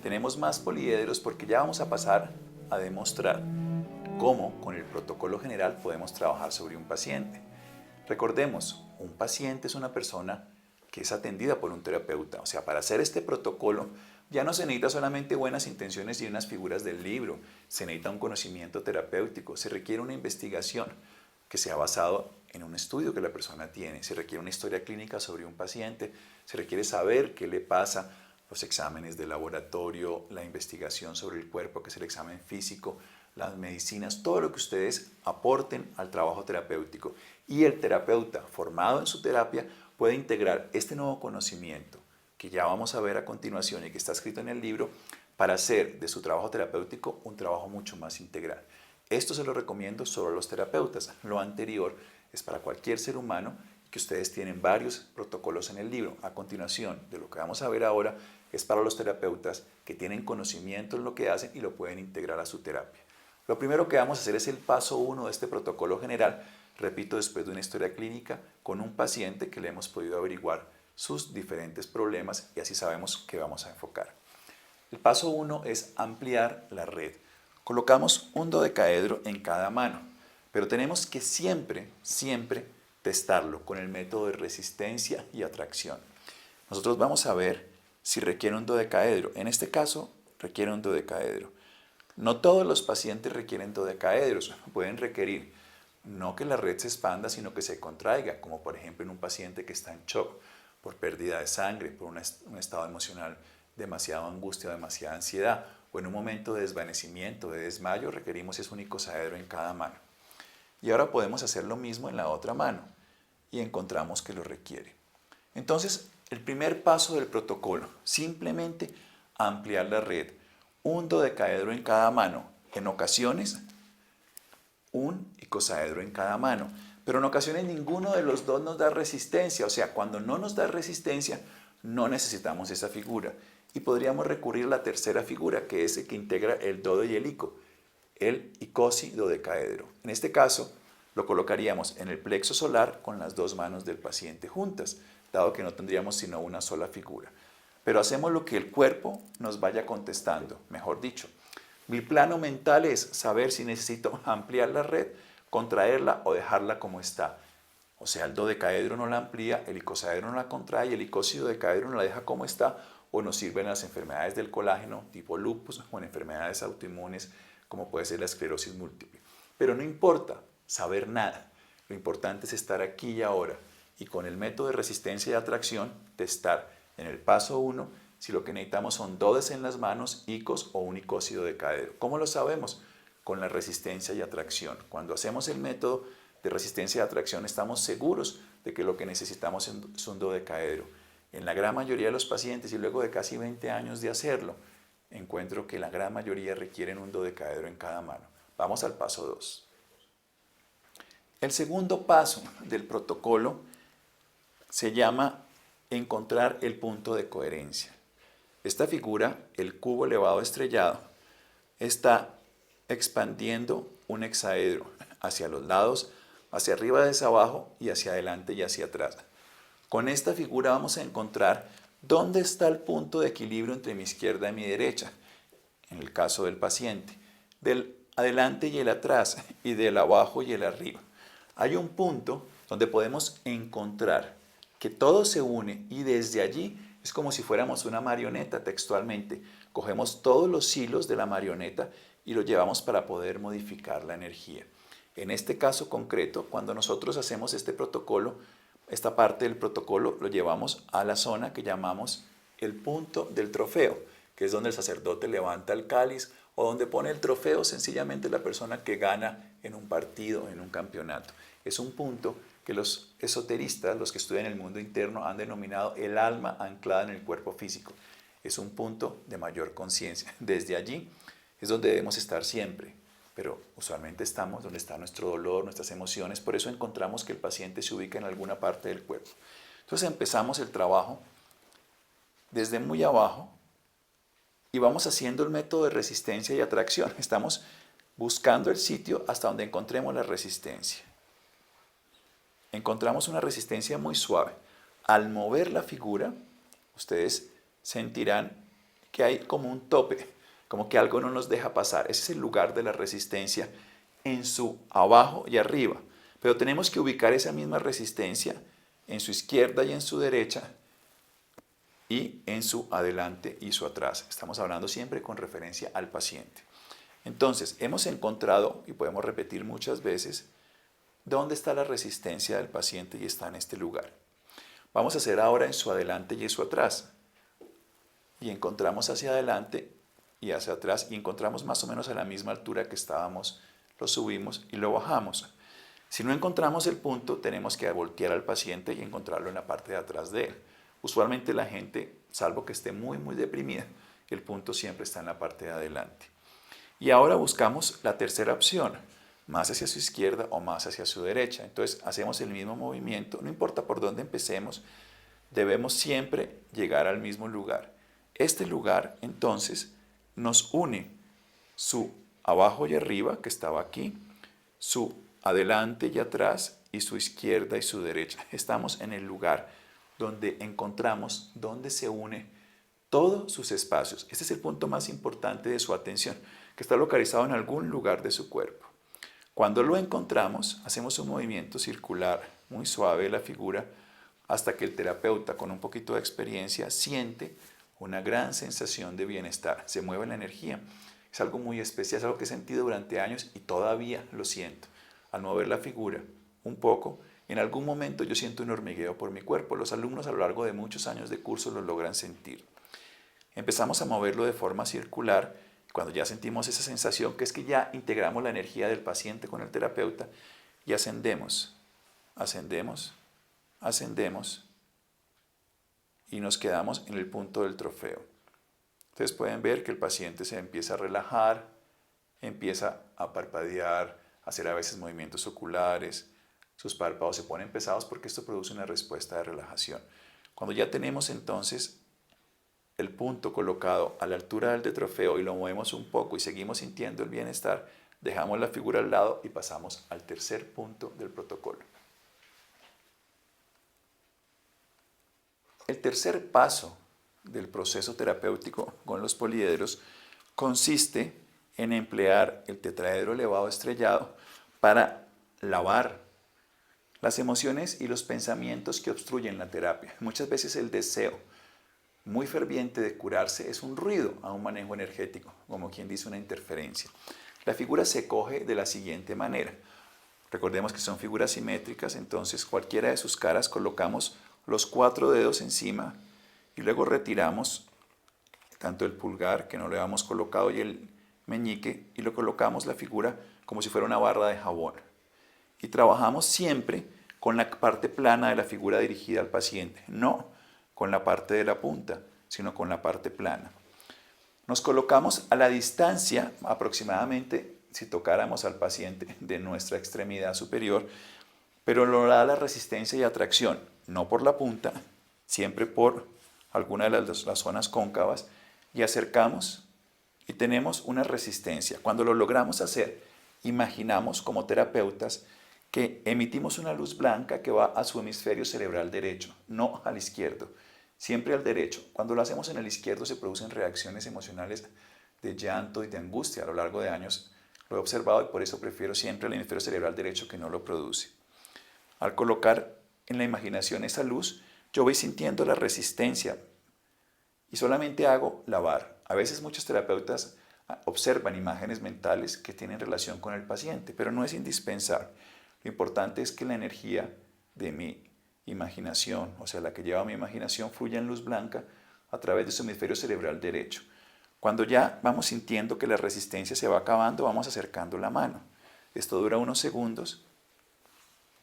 Tenemos más poliedros porque ya vamos a pasar a demostrar cómo con el protocolo general podemos trabajar sobre un paciente. Recordemos, un paciente es una persona que es atendida por un terapeuta. O sea, para hacer este protocolo ya no se necesita solamente buenas intenciones y unas figuras del libro, se necesita un conocimiento terapéutico, se requiere una investigación que sea basado en un estudio que la persona tiene, se requiere una historia clínica sobre un paciente, se requiere saber qué le pasa, los exámenes de laboratorio, la investigación sobre el cuerpo, que es el examen físico, las medicinas, todo lo que ustedes aporten al trabajo terapéutico. Y el terapeuta formado en su terapia puede integrar este nuevo conocimiento que ya vamos a ver a continuación y que está escrito en el libro para hacer de su trabajo terapéutico un trabajo mucho más integral. Esto se lo recomiendo solo a los terapeutas. Lo anterior es para cualquier ser humano que ustedes tienen varios protocolos en el libro. A continuación de lo que vamos a ver ahora es para los terapeutas que tienen conocimiento en lo que hacen y lo pueden integrar a su terapia. Lo primero que vamos a hacer es el paso 1 de este protocolo general, repito, después de una historia clínica con un paciente que le hemos podido averiguar sus diferentes problemas y así sabemos qué vamos a enfocar. El paso 1 es ampliar la red. Colocamos un dodecaedro en cada mano, pero tenemos que siempre testarlo con el método de resistencia y atracción. Nosotros vamos a ver si requiere un dodecaedro. En este caso, requiere un dodecaedro. No todos los pacientes requieren dodecaedros, pueden requerir no que la red se expanda, sino que se contraiga, como por ejemplo en un paciente que está en shock por pérdida de sangre, por un estado emocional, demasiada angustia, demasiada ansiedad, o en un momento de desvanecimiento, de desmayo, requerimos un icosaedro en cada mano. Y ahora podemos hacer lo mismo en la otra mano y encontramos que lo requiere. Entonces, el primer paso del protocolo, simplemente ampliar la red. Un dodecaedro en cada mano. En ocasiones, un icosaedro en cada mano. Pero en ocasiones ninguno de los dos nos da resistencia. O sea, cuando no nos da resistencia, no necesitamos esa figura. Y podríamos recurrir a la tercera figura, que es el que integra el dodo y el ico, el icosidodecaedro. En este caso, lo colocaríamos en el plexo solar con las dos manos del paciente juntas, dado que no tendríamos sino una sola figura. Pero hacemos lo que el cuerpo nos vaya contestando, mejor dicho. Mi plano mental es saber si necesito ampliar la red, contraerla o dejarla como está. O sea, el dodecaedro no la amplía, el icosaedro no la contrae y el icosidodecaedro no la deja como está, o nos sirven las enfermedades del colágeno tipo lupus o en enfermedades autoinmunes como puede ser la esclerosis múltiple. Pero no importa saber nada, lo importante es estar aquí y ahora y con el método de resistencia y atracción testar en el paso 1 si lo que necesitamos son dodes en las manos, icos o un icosidodecaedro. ¿Cómo lo sabemos? Con la resistencia y atracción. Cuando hacemos el método de resistencia y atracción estamos seguros de que lo que necesitamos es un dodecaedro. En la gran mayoría de los pacientes y luego de casi 20 años de hacerlo, encuentro que la gran mayoría requieren un dodecaedro en cada mano. Vamos al paso 2. El segundo paso del protocolo se llama encontrar el punto de coherencia. Esta figura, el cubo elevado estrellado, está expandiendo un hexaedro hacia los lados, hacia arriba, hacia abajo y hacia adelante y hacia atrás. Con esta figura vamos a encontrar dónde está el punto de equilibrio entre mi izquierda y mi derecha, en el caso del paciente, del adelante y el atrás y del abajo y el arriba. Hay un punto donde podemos encontrar que todo se une y desde allí es como si fuéramos una marioneta textualmente. Cogemos todos los hilos de la marioneta y lo llevamos para poder modificar la energía. En este caso concreto, cuando nosotros hacemos este protocolo, esta parte del protocolo lo llevamos a la zona que llamamos el punto del trofeo, que es donde el sacerdote levanta el cáliz o donde pone el trofeo sencillamente la persona que gana en un partido, en un campeonato. Es un punto que los esoteristas, los que estudian el mundo interno, han denominado el alma anclada en el cuerpo físico. Es un punto de mayor conciencia. Desde allí es donde debemos estar siempre, pero usualmente estamos donde está nuestro dolor, nuestras emociones, por eso encontramos que el paciente se ubica en alguna parte del cuerpo. Entonces empezamos el trabajo desde muy abajo y vamos haciendo el método de resistencia y atracción. Estamos buscando el sitio hasta donde encontremos la resistencia. Encontramos una resistencia muy suave. Al mover la figura, ustedes sentirán que hay como un tope, como que algo no nos deja pasar. Ese es el lugar de la resistencia en su abajo y arriba. Pero tenemos que ubicar esa misma resistencia en su izquierda y en su derecha y en su adelante y su atrás. Estamos hablando siempre con referencia al paciente. Entonces, hemos encontrado, y podemos repetir muchas veces, dónde está la resistencia del paciente y está en este lugar. Vamos a hacer ahora en su adelante y en su atrás. Y encontramos hacia adelante y hacia atrás y encontramos más o menos a la misma altura que estábamos, lo subimos y lo bajamos. Si no encontramos el punto, tenemos que voltear al paciente y encontrarlo en la parte de atrás de él. Usualmente la gente, salvo que esté muy deprimida, el punto siempre está en la parte de adelante. Y ahora buscamos la tercera opción, más hacia su izquierda o más hacia su derecha. Entonces hacemos el mismo movimiento, no importa por dónde empecemos, debemos siempre llegar al mismo lugar. Este lugar entonces nos une su abajo y arriba, que estaba aquí, su adelante y atrás y su izquierda y su derecha. Estamos en el lugar donde encontramos, donde se une todos sus espacios. Este es el punto más importante de su atención, que está localizado en algún lugar de su cuerpo. Cuando lo encontramos, hacemos un movimiento circular muy suave de la figura hasta que el terapeuta, con un poquito de experiencia, siente una gran sensación de bienestar. Se mueve la energía. Es algo muy especial, es algo que he sentido durante años y todavía lo siento. Al mover la figura un poco, en algún momento yo siento un hormigueo por mi cuerpo. Los alumnos a lo largo de muchos años de curso lo logran sentir. Empezamos a moverlo de forma circular. Cuando ya sentimos esa sensación, que es que ya integramos la energía del paciente con el terapeuta, y ascendemos, ascendemos, ascendemos, y nos quedamos en el punto del trofeo. Ustedes pueden ver que el paciente se empieza a relajar, empieza a parpadear, a hacer a veces movimientos oculares, sus párpados se ponen pesados porque esto produce una respuesta de relajación. Cuando ya tenemos entonces el punto colocado a la altura del trofeo y lo movemos un poco y seguimos sintiendo el bienestar, dejamos la figura al lado y pasamos al tercer punto del protocolo. El tercer paso del proceso terapéutico con los poliedros consiste en emplear el tetraedro elevado estrellado para lavar las emociones y los pensamientos que obstruyen la terapia. Muchas veces el deseo muy ferviente de curarse es un ruido a un manejo energético, como quien dice una interferencia. La figura se coge de la siguiente manera. Recordemos que son figuras simétricas, entonces cualquiera de sus caras colocamos los 4 dedos encima y luego retiramos tanto el pulgar, que no le habíamos colocado, y el meñique, y lo colocamos la figura como si fuera una barra de jabón. Y trabajamos siempre con la parte plana de la figura dirigida al paciente, no con la parte de la punta, sino con la parte plana. Nos colocamos a la distancia, aproximadamente, si tocáramos al paciente, de nuestra extremidad superior, pero lo da la resistencia y atracción, no por la punta, siempre por alguna de las zonas cóncavas, y acercamos y tenemos una resistencia. Cuando lo logramos hacer, imaginamos como terapeutas que emitimos una luz blanca que va a su hemisferio cerebral derecho, no al izquierdo, siempre al derecho. Cuando lo hacemos en el izquierdo se producen reacciones emocionales de llanto y de angustia. A lo largo de años lo he observado y por eso prefiero siempre el hemisferio cerebral derecho, que no lo produce. Al colocar en la imaginación esa luz, yo voy sintiendo la resistencia y solamente hago lavar. A veces muchos terapeutas observan imágenes mentales que tienen relación con el paciente, pero no es indispensable. Lo importante es que la energía de mi imaginación, o sea, la que lleva mi imaginación, fluya en luz blanca a través de su hemisferio cerebral derecho. Cuando ya vamos sintiendo que la resistencia se va acabando, vamos acercando la mano. Esto dura unos segundos.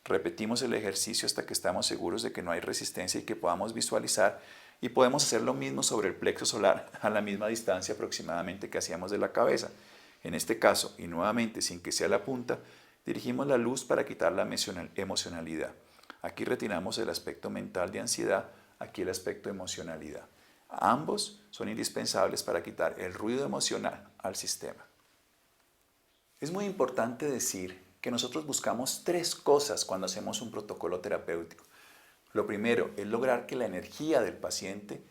Repetimos el ejercicio hasta que estamos seguros de que no hay resistencia y que podamos visualizar, y podemos hacer lo mismo sobre el plexo solar a la misma distancia aproximadamente que hacíamos de la cabeza. En este caso, y nuevamente sin que sea la punta, dirigimos la luz para quitar la emocionalidad. Aquí retiramos el aspecto mental de ansiedad, aquí el aspecto de emocionalidad. Ambos son indispensables para quitar el ruido emocional al sistema. Es muy importante decir que nosotros buscamos 3 cosas cuando hacemos un protocolo terapéutico. Lo primero es lograr que la energía del paciente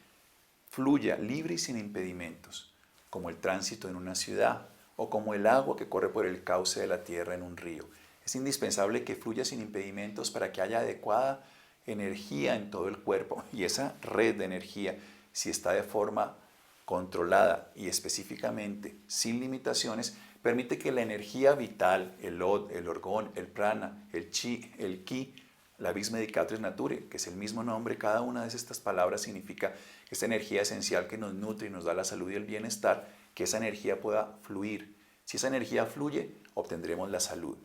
fluya libre y sin impedimentos, como el tránsito en una ciudad o como el agua que corre por el cauce de la tierra en un río. Es indispensable que fluya sin impedimentos para que haya adecuada energía en todo el cuerpo, y esa red de energía, si está de forma controlada y específicamente sin limitaciones, permite que la energía vital, el od, el orgón, el prana, el chi, el ki, la vis medicatrix naturae, que es el mismo nombre, cada una de estas palabras significa esta energía esencial que nos nutre y nos da la salud y el bienestar, que esa energía pueda fluir. Si esa energía fluye, obtendremos la salud.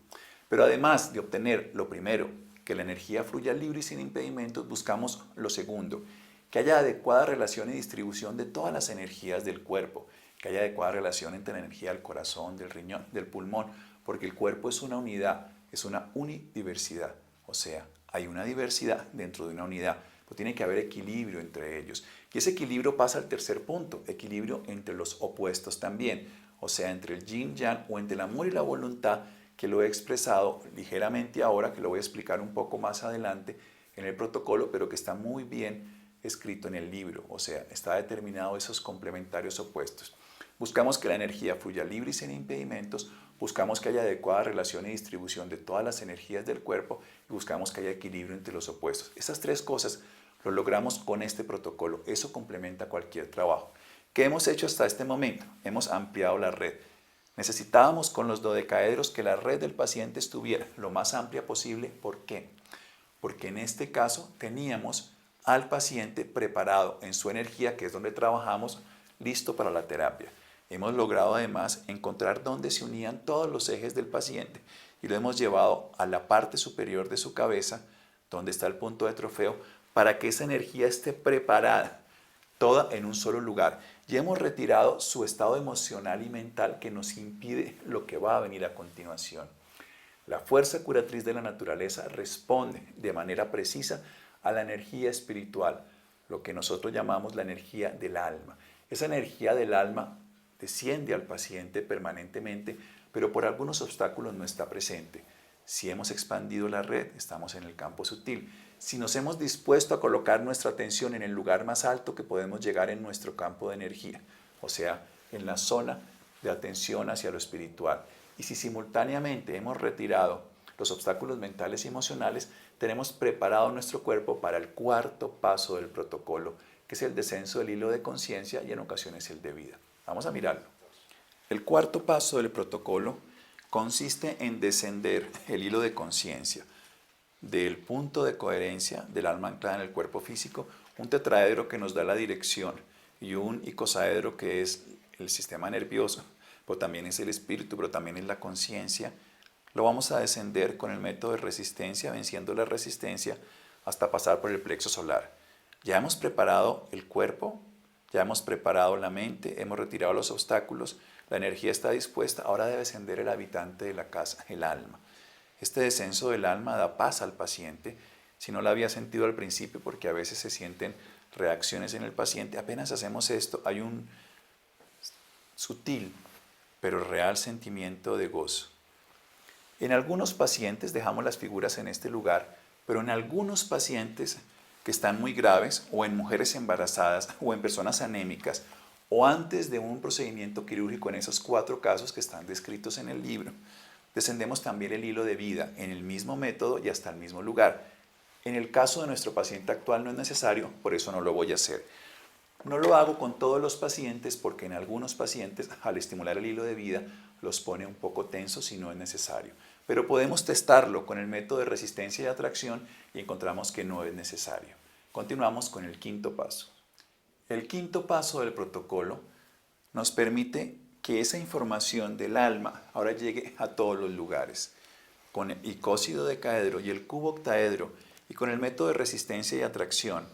Pero además de obtener lo primero, que la energía fluya libre y sin impedimentos, buscamos lo segundo, que haya adecuada relación y distribución de todas las energías del cuerpo, que haya adecuada relación entre la energía del corazón, del riñón, del pulmón, porque el cuerpo es una unidad, es una unidiversidad, o sea, hay una diversidad dentro de una unidad, pero tiene que haber equilibrio entre ellos. Y ese equilibrio pasa al tercer punto, equilibrio entre los opuestos también, o sea, entre el yin yang o entre el amor y la voluntad, que lo he expresado ligeramente ahora, que lo voy a explicar un poco más adelante en el protocolo, pero que está muy bien escrito en el libro, o sea, está determinado esos complementarios opuestos. Buscamos que la energía fluya libre y sin impedimentos, buscamos que haya adecuada relación y distribución de todas las energías del cuerpo y buscamos que haya equilibrio entre los opuestos. Esas 3 cosas lo logramos con este protocolo, eso complementa cualquier trabajo. ¿Qué hemos hecho hasta este momento? Hemos ampliado la red. Necesitábamos con los dodecaedros que la red del paciente estuviera lo más amplia posible. ¿Por qué? Porque en este caso teníamos al paciente preparado en su energía, que es donde trabajamos, listo para la terapia. Hemos logrado además encontrar dónde se unían todos los ejes del paciente y lo hemos llevado a la parte superior de su cabeza, donde está el punto de trofeo, para que esa energía esté preparada, toda en un solo lugar. Y hemos retirado su estado emocional y mental que nos impide lo que va a venir a continuación. La fuerza curatriz de la naturaleza responde de manera precisa a la energía espiritual, lo que nosotros llamamos la energía del alma. Esa energía del alma desciende al paciente permanentemente, pero por algunos obstáculos no está presente. Si hemos expandido la red, estamos en el campo sutil. Si nos hemos dispuesto a colocar nuestra atención en el lugar más alto que podemos llegar en nuestro campo de energía, o sea, en la zona de atención hacia lo espiritual. Y si simultáneamente hemos retirado los obstáculos mentales y emocionales, tenemos preparado nuestro cuerpo para el cuarto paso del protocolo, que es el descenso del hilo de conciencia y en ocasiones el de vida. Vamos a mirarlo. El cuarto paso del protocolo consiste en descender el hilo de conciencia del punto de coherencia del alma anclada en el cuerpo físico, un tetraedro que nos da la dirección y un icosaedro que es el sistema nervioso, pero también es el espíritu, pero también es la conciencia. Lo vamos a descender con el método de resistencia, venciendo la resistencia hasta pasar por el plexo solar. Ya hemos preparado el cuerpo, ya hemos preparado la mente, hemos retirado los obstáculos, la energía está dispuesta, ahora debe descender el habitante de la casa, el alma. Este descenso del alma da paz al paciente, si no lo había sentido al principio, porque a veces se sienten reacciones en el paciente. Apenas hacemos esto, hay un sutil pero real sentimiento de gozo. En algunos pacientes, dejamos las figuras en este lugar, pero en algunos pacientes que están muy graves, o en mujeres embarazadas, o en personas anémicas, o antes de un procedimiento quirúrgico, en esos 4 casos que están descritos en el libro, descendemos también el hilo de vida en el mismo método y hasta el mismo lugar. En el caso de nuestro paciente actual no es necesario, por eso no lo voy a hacer. No lo hago con todos los pacientes porque en algunos pacientes, al estimular el hilo de vida, los pone un poco tensos y no es necesario. Pero podemos testarlo con el método de resistencia y atracción y encontramos que no es necesario. Continuamos con el quinto paso. El quinto paso del protocolo nos permite que esa información del alma ahora llegue a todos los lugares. Con el icósido decaedro y el cubo octaedro y con el método de resistencia y atracción,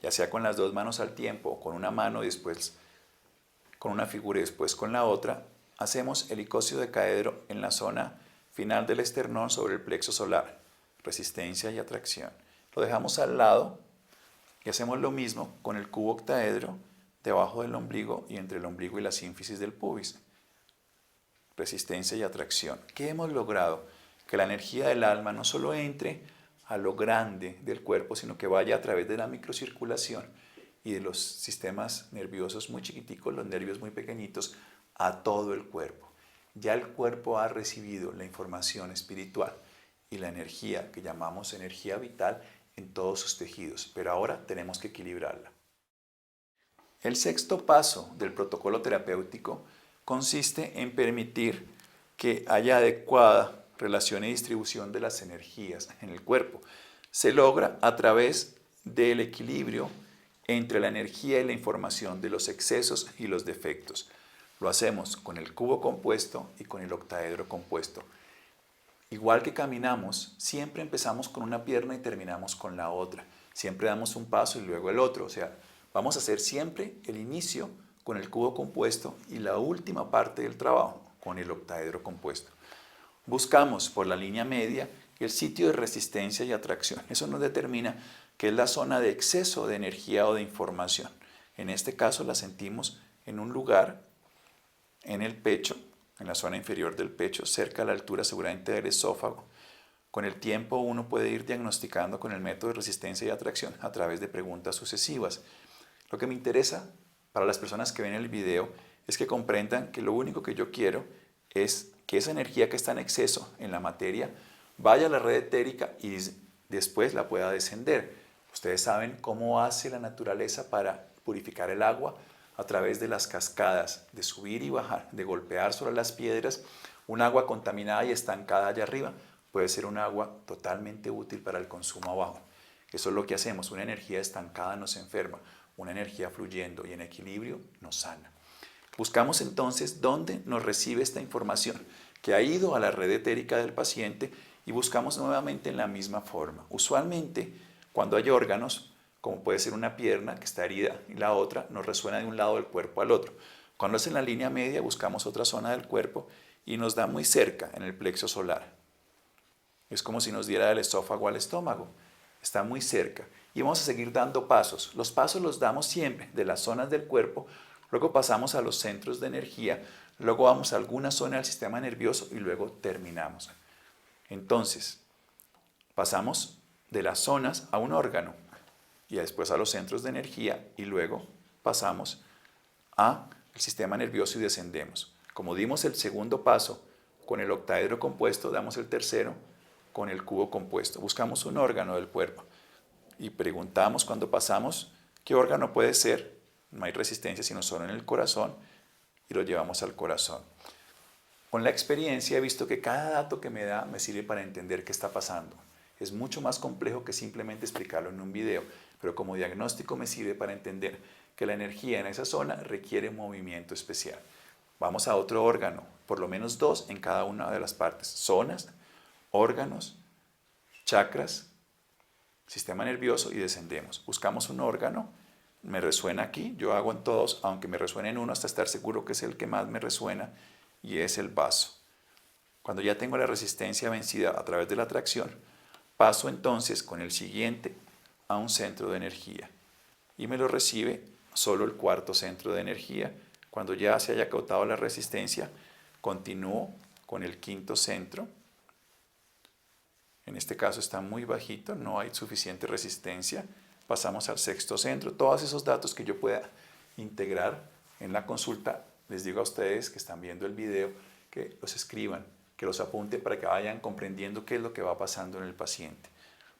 ya sea con las 2 manos al tiempo o con una mano y después con una figura y después con la otra, hacemos el icósido decaedro en la zona final del esternón sobre el plexo solar, resistencia y atracción. Lo dejamos al lado y hacemos lo mismo con el cubo octaedro debajo del ombligo y entre el ombligo y la sínfisis del pubis. Resistencia y atracción. ¿Qué hemos logrado? Que la energía del alma no solo entre a lo grande del cuerpo, sino que vaya a través de la microcirculación y de los sistemas nerviosos muy chiquiticos, los nervios muy pequeñitos, a todo el cuerpo. Ya el cuerpo ha recibido la información espiritual y la energía que llamamos energía vital en todos sus tejidos, pero ahora tenemos que equilibrarla. El sexto paso del protocolo terapéutico consiste en permitir que haya adecuada relación y distribución de las energías en el cuerpo. Se logra a través del equilibrio entre la energía y la información de los excesos y los defectos. Lo hacemos con el cubo compuesto y con el octaedro compuesto. Igual que caminamos, siempre empezamos con una pierna y terminamos con la otra. Siempre damos un paso y luego el otro. O sea, vamos a hacer siempre el inicio con el cubo compuesto y la última parte del trabajo con el octaedro compuesto. Buscamos por la línea media el sitio de resistencia y atracción. Eso nos determina que es la zona de exceso de energía o de información. En este caso la sentimos en un lugar en el pecho, en la zona inferior del pecho, cerca a la altura seguramente del esófago. Con el tiempo uno puede ir diagnosticando con el método de resistencia y atracción a través de preguntas sucesivas. Lo que me interesa para las personas que ven el video es que comprendan que lo único que yo quiero es que esa energía que está en exceso en la materia vaya a la red etérica y después la pueda descender. Ustedes saben cómo hace la naturaleza para purificar el agua a través de las cascadas, de subir y bajar, de golpear sobre las piedras. Un agua contaminada y estancada allá arriba puede ser un agua totalmente útil para el consumo abajo. Eso es lo que hacemos. Una energía estancada nos enferma, una energía fluyendo y en equilibrio nos sana. Buscamos entonces dónde nos recibe esta información que ha ido a la red etérica del paciente y buscamos nuevamente en la misma forma. Usualmente, cuando hay órganos, como puede ser una pierna que está herida y la otra, nos resuena de un lado del cuerpo al otro. Cuando es en la línea media, buscamos otra zona del cuerpo y nos da muy cerca, en el plexo solar. Es como si nos diera del esófago al estómago. Está muy cerca. Y vamos a seguir dando pasos. Los pasos los damos siempre de las zonas del cuerpo, luego pasamos a los centros de energía, luego vamos a alguna zona del sistema nervioso y luego terminamos. Entonces, pasamos de las zonas a un órgano y después a los centros de energía y luego pasamos al sistema nervioso y descendemos. Como dimos el segundo paso con el octaedro compuesto, damos el tercero con el cubo compuesto. Buscamos un órgano del cuerpo y preguntamos cuando pasamos qué órgano puede ser. No hay resistencia sino solo en el corazón y lo llevamos al corazón. Con la experiencia he visto que cada dato que me da me sirve para entender qué está pasando. Es mucho más complejo que simplemente explicarlo en un video, pero como diagnóstico me sirve para entender que la energía en esa zona requiere movimiento especial. Vamos a otro órgano, por lo menos 2 en cada una de las partes. Zonas, órganos, chakras, sistema nervioso y descendemos. Buscamos un órgano, me resuena aquí, yo hago en todos, aunque me resuene en uno hasta estar seguro que es el que más me resuena, y es el vaso. Cuando ya tengo la resistencia vencida a través de la atracción, paso entonces con el siguiente a un centro de energía y me lo recibe solo el cuarto centro de energía. Cuando ya se haya agotado la resistencia, continúo con el quinto centro. En este caso está muy bajito, no hay suficiente resistencia. Pasamos al sexto centro. Todos esos datos que yo pueda integrar en la consulta, les digo a ustedes que están viendo el video que los escriban, que los apunten para que vayan comprendiendo qué es lo que va pasando en el paciente.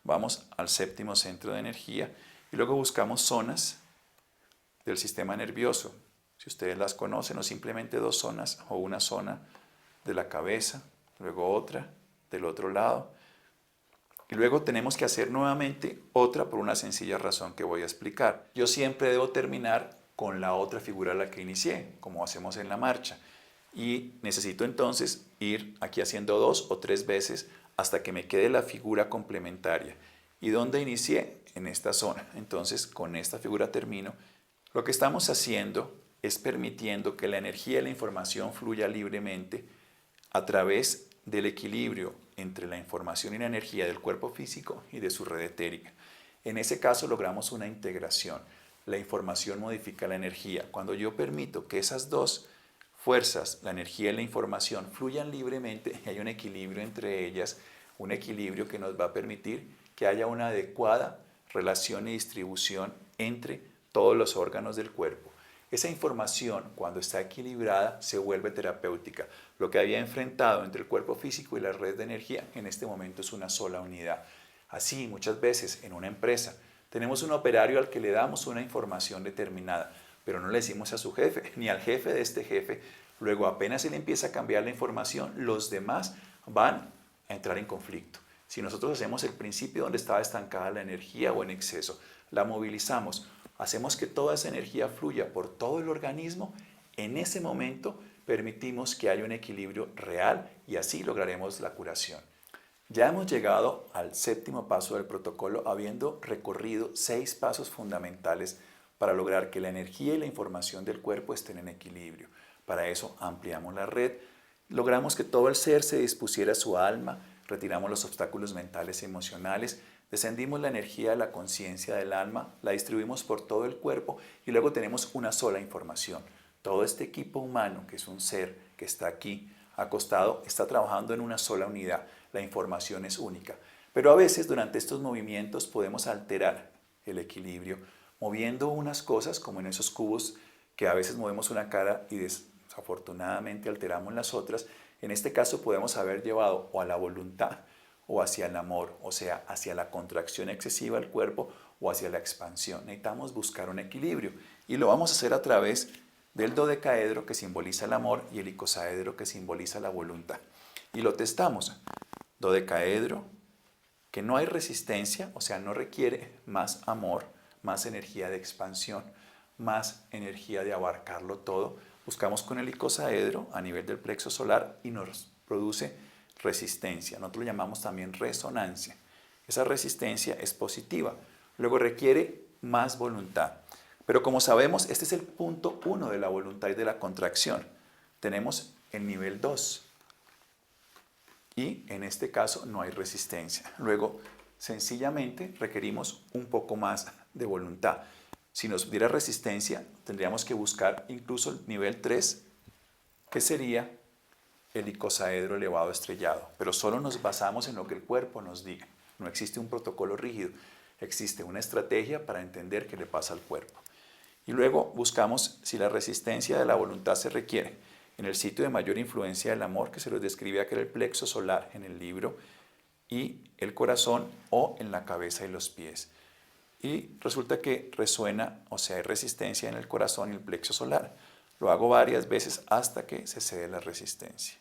Vamos al séptimo centro de energía y luego buscamos zonas del sistema nervioso. Si ustedes las conocen, o simplemente 2 zonas o una zona de la cabeza, luego otra del otro lado. Y luego tenemos que hacer nuevamente otra por una sencilla razón que voy a explicar. Yo siempre debo terminar con la otra figura a la que inicié, como hacemos en la marcha. Y necesito entonces ir aquí haciendo 2 o 3 veces hasta que me quede la figura complementaria. ¿Y dónde inicié? En esta zona. Entonces con esta figura termino. Lo que estamos haciendo es permitiendo que la energía y la información fluya libremente a través del equilibrio entre la información y la energía del cuerpo físico y de su red etérica. En ese caso logramos una integración. La información modifica la energía. Cuando yo permito que esas dos fuerzas, la energía y la información, fluyan libremente y hay un equilibrio entre ellas, un equilibrio que nos va a permitir que haya una adecuada relación y distribución entre todos los órganos del cuerpo. Esa información, cuando está equilibrada, se vuelve terapéutica. Lo que había enfrentado entre el cuerpo físico y la red de energía, en este momento es una sola unidad. Así, muchas veces en una empresa, tenemos un operario al que le damos una información determinada, pero no le decimos a su jefe, ni al jefe de este jefe. Luego, apenas se le empieza a cambiar la información, los demás van a entrar en conflicto. Si nosotros hacemos el principio donde estaba estancada la energía o en exceso, la movilizamos, hacemos que toda esa energía fluya por todo el organismo, en ese momento permitimos que haya un equilibrio real y así lograremos la curación. Ya hemos llegado al séptimo paso del protocolo, habiendo recorrido 6 pasos fundamentales para lograr que la energía y la información del cuerpo estén en equilibrio. Para eso ampliamos la red, logramos que todo el ser se dispusiera a su alma, retiramos los obstáculos mentales y emocionales, descendimos la energía de la conciencia del alma, la distribuimos por todo el cuerpo y luego tenemos una sola información. Todo este equipo humano, que es un ser que está aquí acostado, está trabajando en una sola unidad. La información es única. Pero a veces durante estos movimientos podemos alterar el equilibrio, moviendo unas cosas como en esos cubos que a veces movemos una cara y desafortunadamente alteramos las otras. En este caso podemos haber llevado o a la voluntad o hacia el amor, o sea, hacia la contracción excesiva del cuerpo o hacia la expansión. Necesitamos buscar un equilibrio y lo vamos a hacer a través del dodecaedro, que simboliza el amor, y el icosaedro, que simboliza la voluntad. Y lo testamos. Dodecaedro, que no hay resistencia, o sea, no requiere más amor, más energía de expansión, más energía de abarcarlo todo. Buscamos con el icosaedro a nivel del plexo solar y nos produce resistencia. Nosotros lo llamamos también resonancia. Esa resistencia es positiva. Luego requiere más voluntad. Pero como sabemos, este es el punto 1 de la voluntad y de la contracción. Tenemos el nivel 2. Y en este caso no hay resistencia. Luego, sencillamente requerimos un poco más de voluntad. Si nos diera resistencia, tendríamos que buscar incluso el nivel 3, que sería el icosaedro elevado estrellado. Pero solo nos basamos en lo que el cuerpo nos diga. No existe un protocolo rígido. Existe una estrategia para entender qué le pasa al cuerpo. Y luego buscamos si la resistencia de la voluntad se requiere. En el sitio de mayor influencia del amor, que se los describe aquel el plexo solar en el libro, y el corazón o en la cabeza y los pies. Y resulta que resuena, o sea, hay resistencia en el corazón y el plexo solar. Lo hago varias veces hasta que se cede la resistencia.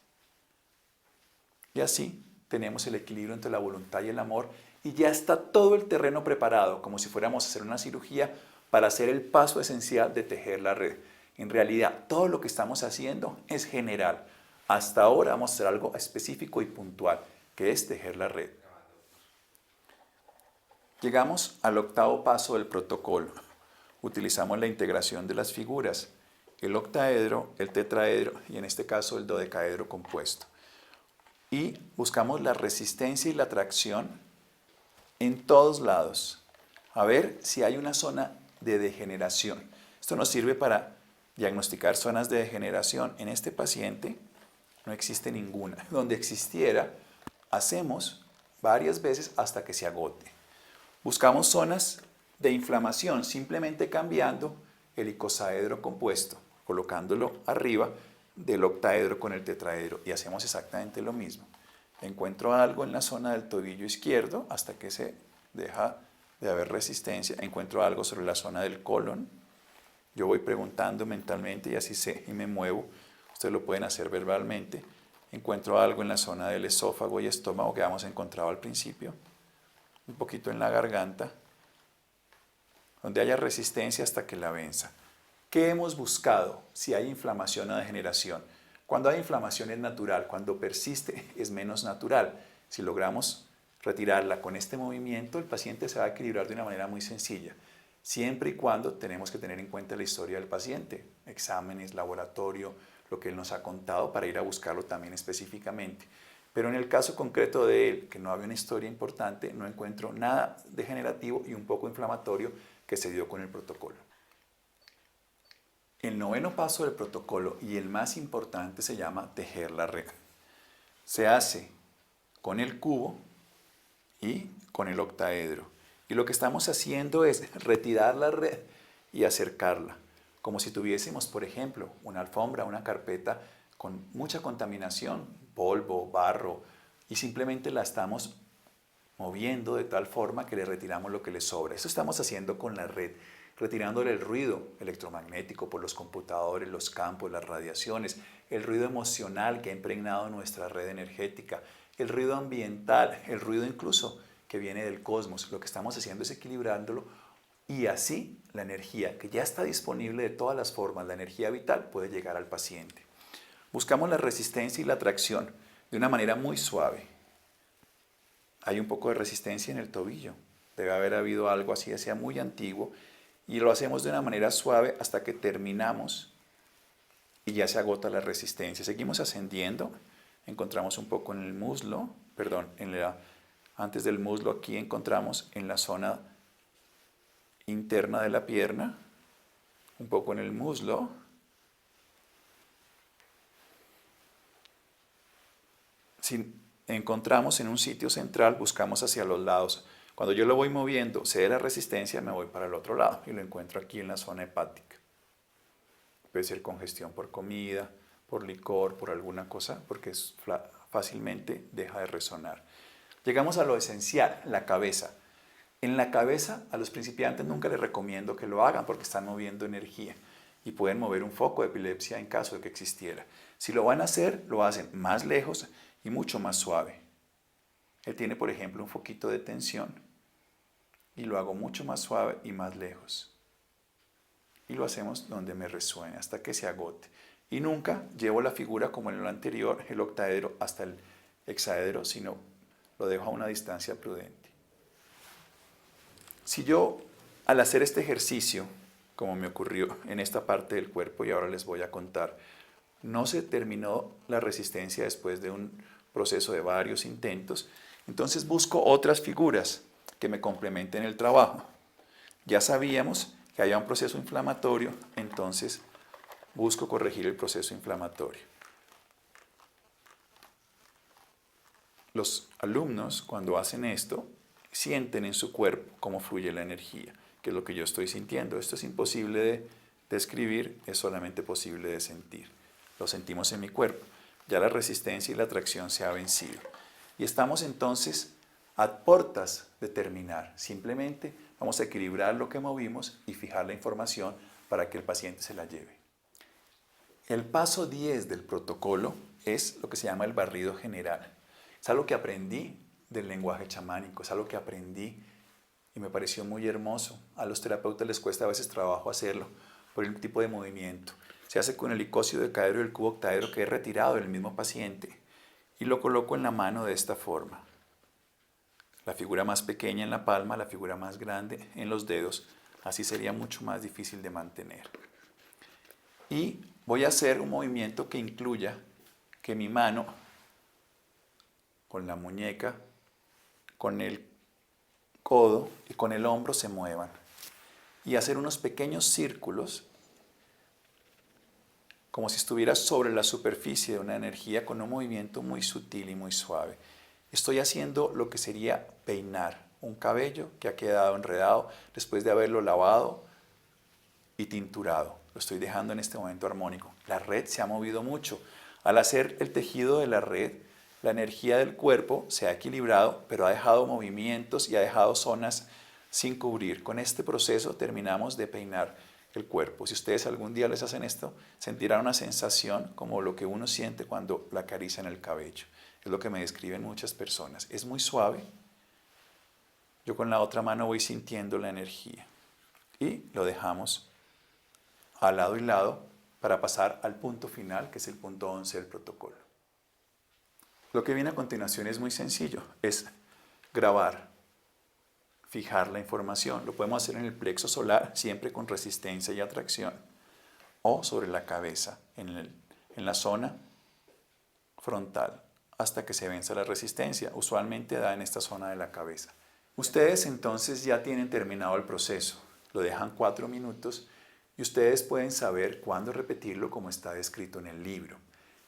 Y así tenemos el equilibrio entre la voluntad y el amor y ya está todo el terreno preparado, como si fuéramos a hacer una cirugía para hacer el paso esencial de tejer la red. En realidad, todo lo que estamos haciendo es general. Hasta ahora vamos a hacer algo específico y puntual, que es tejer la red. Llegamos al octavo paso del protocolo. Utilizamos la integración de las figuras, el octaedro, el tetraedro y en este caso el dodecaedro compuesto. Y buscamos la resistencia y la atracción en todos lados. A ver si hay una zona de degeneración. Esto nos sirve para diagnosticar zonas de degeneración. En este paciente no existe ninguna. Donde existiera, hacemos varias veces hasta que se agote. Buscamos zonas de inflamación simplemente cambiando el icosaedro compuesto, colocándolo arriba del octaedro con el tetraedro y hacemos exactamente lo mismo. Encuentro algo en la zona del tobillo izquierdo hasta que se deja de haber resistencia. Encuentro algo sobre la zona del colon. Yo voy preguntando mentalmente y así sé y me muevo. Ustedes lo pueden hacer verbalmente. Encuentro algo en la zona del esófago y estómago que habíamos encontrado al principio. Un poquito en la garganta, donde haya resistencia hasta que la venza. ¿Qué hemos buscado si hay inflamación o degeneración? Cuando hay inflamación es natural, cuando persiste es menos natural. Si logramos retirarla con este movimiento, el paciente se va a equilibrar de una manera muy sencilla, siempre y cuando tenemos que tener en cuenta la historia del paciente, exámenes, laboratorio, lo que él nos ha contado para ir a buscarlo también específicamente. Pero en el caso concreto de él, que no había una historia importante, no encuentro nada degenerativo y un poco inflamatorio que se dio con el protocolo. El noveno paso del protocolo y el más importante se llama tejer la red. Se hace con el cubo y con el octaedro. Y lo que estamos haciendo es retirar la red y acercarla, como si tuviésemos, por ejemplo, una alfombra, una carpeta con mucha contaminación, polvo, barro, y simplemente la estamos moviendo de tal forma que le retiramos lo que le sobra. Eso estamos haciendo con la red, retirándole el ruido electromagnético por los computadores, los campos, las radiaciones, el ruido emocional que ha impregnado nuestra red energética, el ruido ambiental, el ruido incluso que viene del cosmos. Lo que estamos haciendo es equilibrándolo y así la energía que ya está disponible de todas las formas, la energía vital, puede llegar al paciente. Buscamos la resistencia y la atracción de una manera muy suave. Hay un poco de resistencia en el tobillo. Debe haber habido algo así, sea muy antiguo. Y lo hacemos de una manera suave hasta que terminamos y ya se agota la resistencia. Seguimos ascendiendo. Encontramos un poco en el muslo, perdón, antes del muslo aquí encontramos en la zona interna de la pierna, un poco en el muslo. Si encontramos en un sitio central, buscamos hacia los lados. Cuando yo lo voy moviendo, cede la resistencia, me voy para el otro lado y lo encuentro aquí en la zona hepática. Puede ser congestión por comida, por licor, por alguna cosa, porque fácilmente deja de resonar. Llegamos a lo esencial, la cabeza. En la cabeza, a los principiantes nunca les recomiendo que lo hagan porque están moviendo energía y pueden mover un foco de epilepsia en caso de que existiera. Si lo van a hacer, lo hacen más lejos y mucho más suave. Él tiene, por ejemplo, un foquito de tensión y lo hago mucho más suave y más lejos. Y lo hacemos donde me resuene hasta que se agote. Y nunca llevo la figura como en lo anterior, el octaedro hasta el hexaedro, sino lo dejo a una distancia prudente. Si yo, al hacer este ejercicio, como me ocurrió en esta parte del cuerpo y ahora les voy a contar, no se terminó la resistencia después de un proceso de varios intentos, entonces busco otras figuras que me complementen el trabajo. Ya sabíamos que había un proceso inflamatorio, entonces busco corregir el proceso inflamatorio. Los alumnos, cuando hacen esto, sienten en su cuerpo cómo fluye la energía, que es lo que yo estoy sintiendo. Esto es imposible de describir, es solamente posible de sentir. Lo sentimos en mi cuerpo. Ya la resistencia y la atracción se ha vencido. Y estamos entonces a portas de terminar. Simplemente vamos a equilibrar lo que movimos y fijar la información para que el paciente se la lleve. El paso 10 del protocolo es lo que se llama el barrido general. Es algo que aprendí del lenguaje chamánico, es algo que aprendí y me pareció muy hermoso. A los terapeutas les cuesta a veces trabajo hacerlo por el tipo de movimiento. Se hace con el icócido decaedro y el cubo octaedro que he retirado del mismo paciente y lo coloco en la mano de esta forma. La figura más pequeña en la palma, la figura más grande en los dedos, así sería mucho más difícil de mantener. Y voy a hacer un movimiento que incluya que mi mano con la muñeca, con el codo y con el hombro se muevan y hacer unos pequeños círculos como si estuviera sobre la superficie de una energía con un movimiento muy sutil y muy suave. Estoy haciendo lo que sería peinar un cabello que ha quedado enredado después de haberlo lavado y tinturado. Lo estoy dejando en este momento armónico. La red se ha movido mucho. Al hacer el tejido de la red, la energía del cuerpo se ha equilibrado, pero ha dejado movimientos y ha dejado zonas sin cubrir. Con este proceso terminamos de peinar el cuerpo. Si ustedes algún día les hacen esto, sentirán una sensación como lo que uno siente cuando la acaricia en el cabello. Es lo que me describen muchas personas. Es muy suave. Yo con la otra mano voy sintiendo la energía. Y lo dejamos a lado y lado para pasar al punto final, que es el punto 11 del protocolo. Lo que viene a continuación es muy sencillo. Es grabar, fijar la información. Lo podemos hacer en el plexo solar, siempre con resistencia y atracción. O sobre la cabeza, en la zona frontal, hasta que se venza la resistencia. Usualmente da en esta zona de la cabeza. Ustedes entonces ya tienen terminado el proceso. Lo dejan 4 minutos y ustedes pueden saber cuándo repetirlo como está descrito en el libro.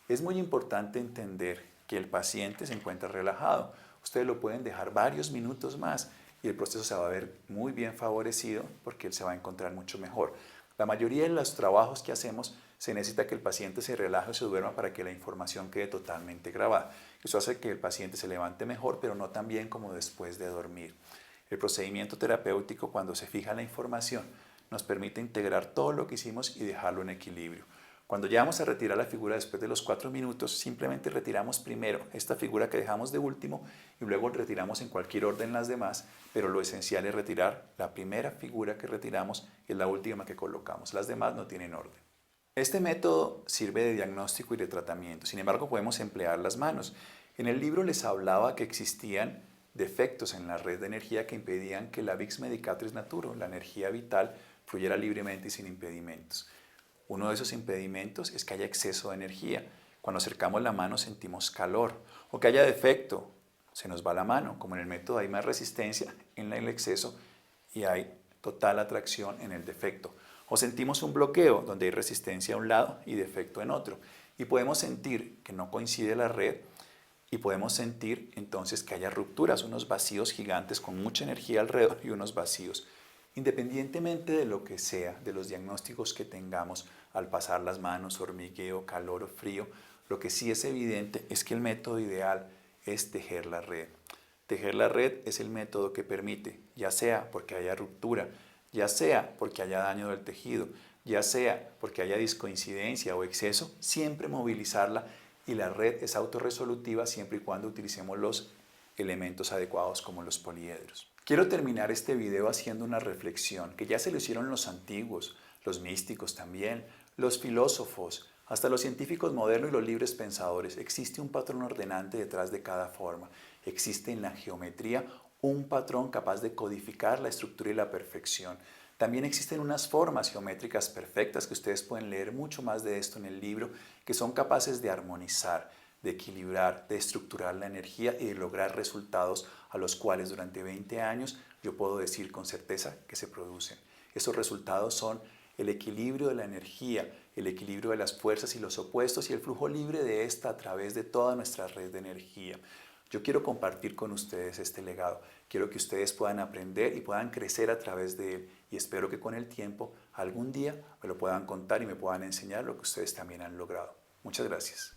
Es muy importante entender que el paciente se encuentra relajado. Ustedes lo pueden dejar varios minutos más y el proceso se va a ver muy bien favorecido porque él se va a encontrar mucho mejor. La mayoría de los trabajos que hacemos se necesita que el paciente se relaje o se duerma para que la información quede totalmente grabada. Eso hace que el paciente se levante mejor, pero no tan bien como después de dormir. El procedimiento terapéutico, cuando se fija la información, nos permite integrar todo lo que hicimos y dejarlo en equilibrio. Cuando ya vamos a retirar la figura después de los 4 minutos, simplemente retiramos primero esta figura que dejamos de último y luego retiramos en cualquier orden las demás, pero lo esencial es retirar la primera figura que retiramos y es la última que colocamos. Las demás no tienen orden. Este método sirve de diagnóstico y de tratamiento, sin embargo podemos emplear las manos. En el libro les hablaba que existían defectos en la red de energía que impedían que la Vix Medicatris Naturo, la energía vital, fluyera libremente y sin impedimentos. Uno de esos impedimentos es que haya exceso de energía. Cuando acercamos la mano sentimos calor, o que haya defecto, se nos va la mano. Como en el método hay más resistencia en el exceso y hay total atracción en el defecto. O sentimos un bloqueo donde hay resistencia a un lado y defecto en otro. Y podemos sentir que no coincide la red y podemos sentir entonces que haya rupturas, unos vacíos gigantes con mucha energía alrededor y unos vacíos. Independientemente de lo que sea, de los diagnósticos que tengamos al pasar las manos, hormigueo, calor o frío, lo que sí es evidente es que el método ideal es tejer la red. Tejer la red es el método que permite, ya sea porque haya ruptura, ya sea porque haya daño del tejido, ya sea porque haya discoincidencia o exceso, siempre movilizarla y la red es autorresolutiva siempre y cuando utilicemos los elementos adecuados como los poliedros. Quiero terminar este video haciendo una reflexión que ya se lo hicieron los antiguos, los místicos también, los filósofos, hasta los científicos modernos y los libres pensadores. Existe un patrón ordenante detrás de cada forma. Existe en la geometría un patrón capaz de codificar la estructura y la perfección. También existen unas formas geométricas perfectas que ustedes pueden leer mucho más de esto en el libro, que son capaces de armonizar, de equilibrar, de estructurar la energía y de lograr resultados a los cuales durante 20 años yo puedo decir con certeza que se producen. Esos resultados son el equilibrio de la energía, el equilibrio de las fuerzas y los opuestos y el flujo libre de esta a través de toda nuestra red de energía. Yo quiero compartir con ustedes este legado. Quiero que ustedes puedan aprender y puedan crecer a través de él. Y espero que con el tiempo, algún día, me lo puedan contar y me puedan enseñar lo que ustedes también han logrado. Muchas gracias.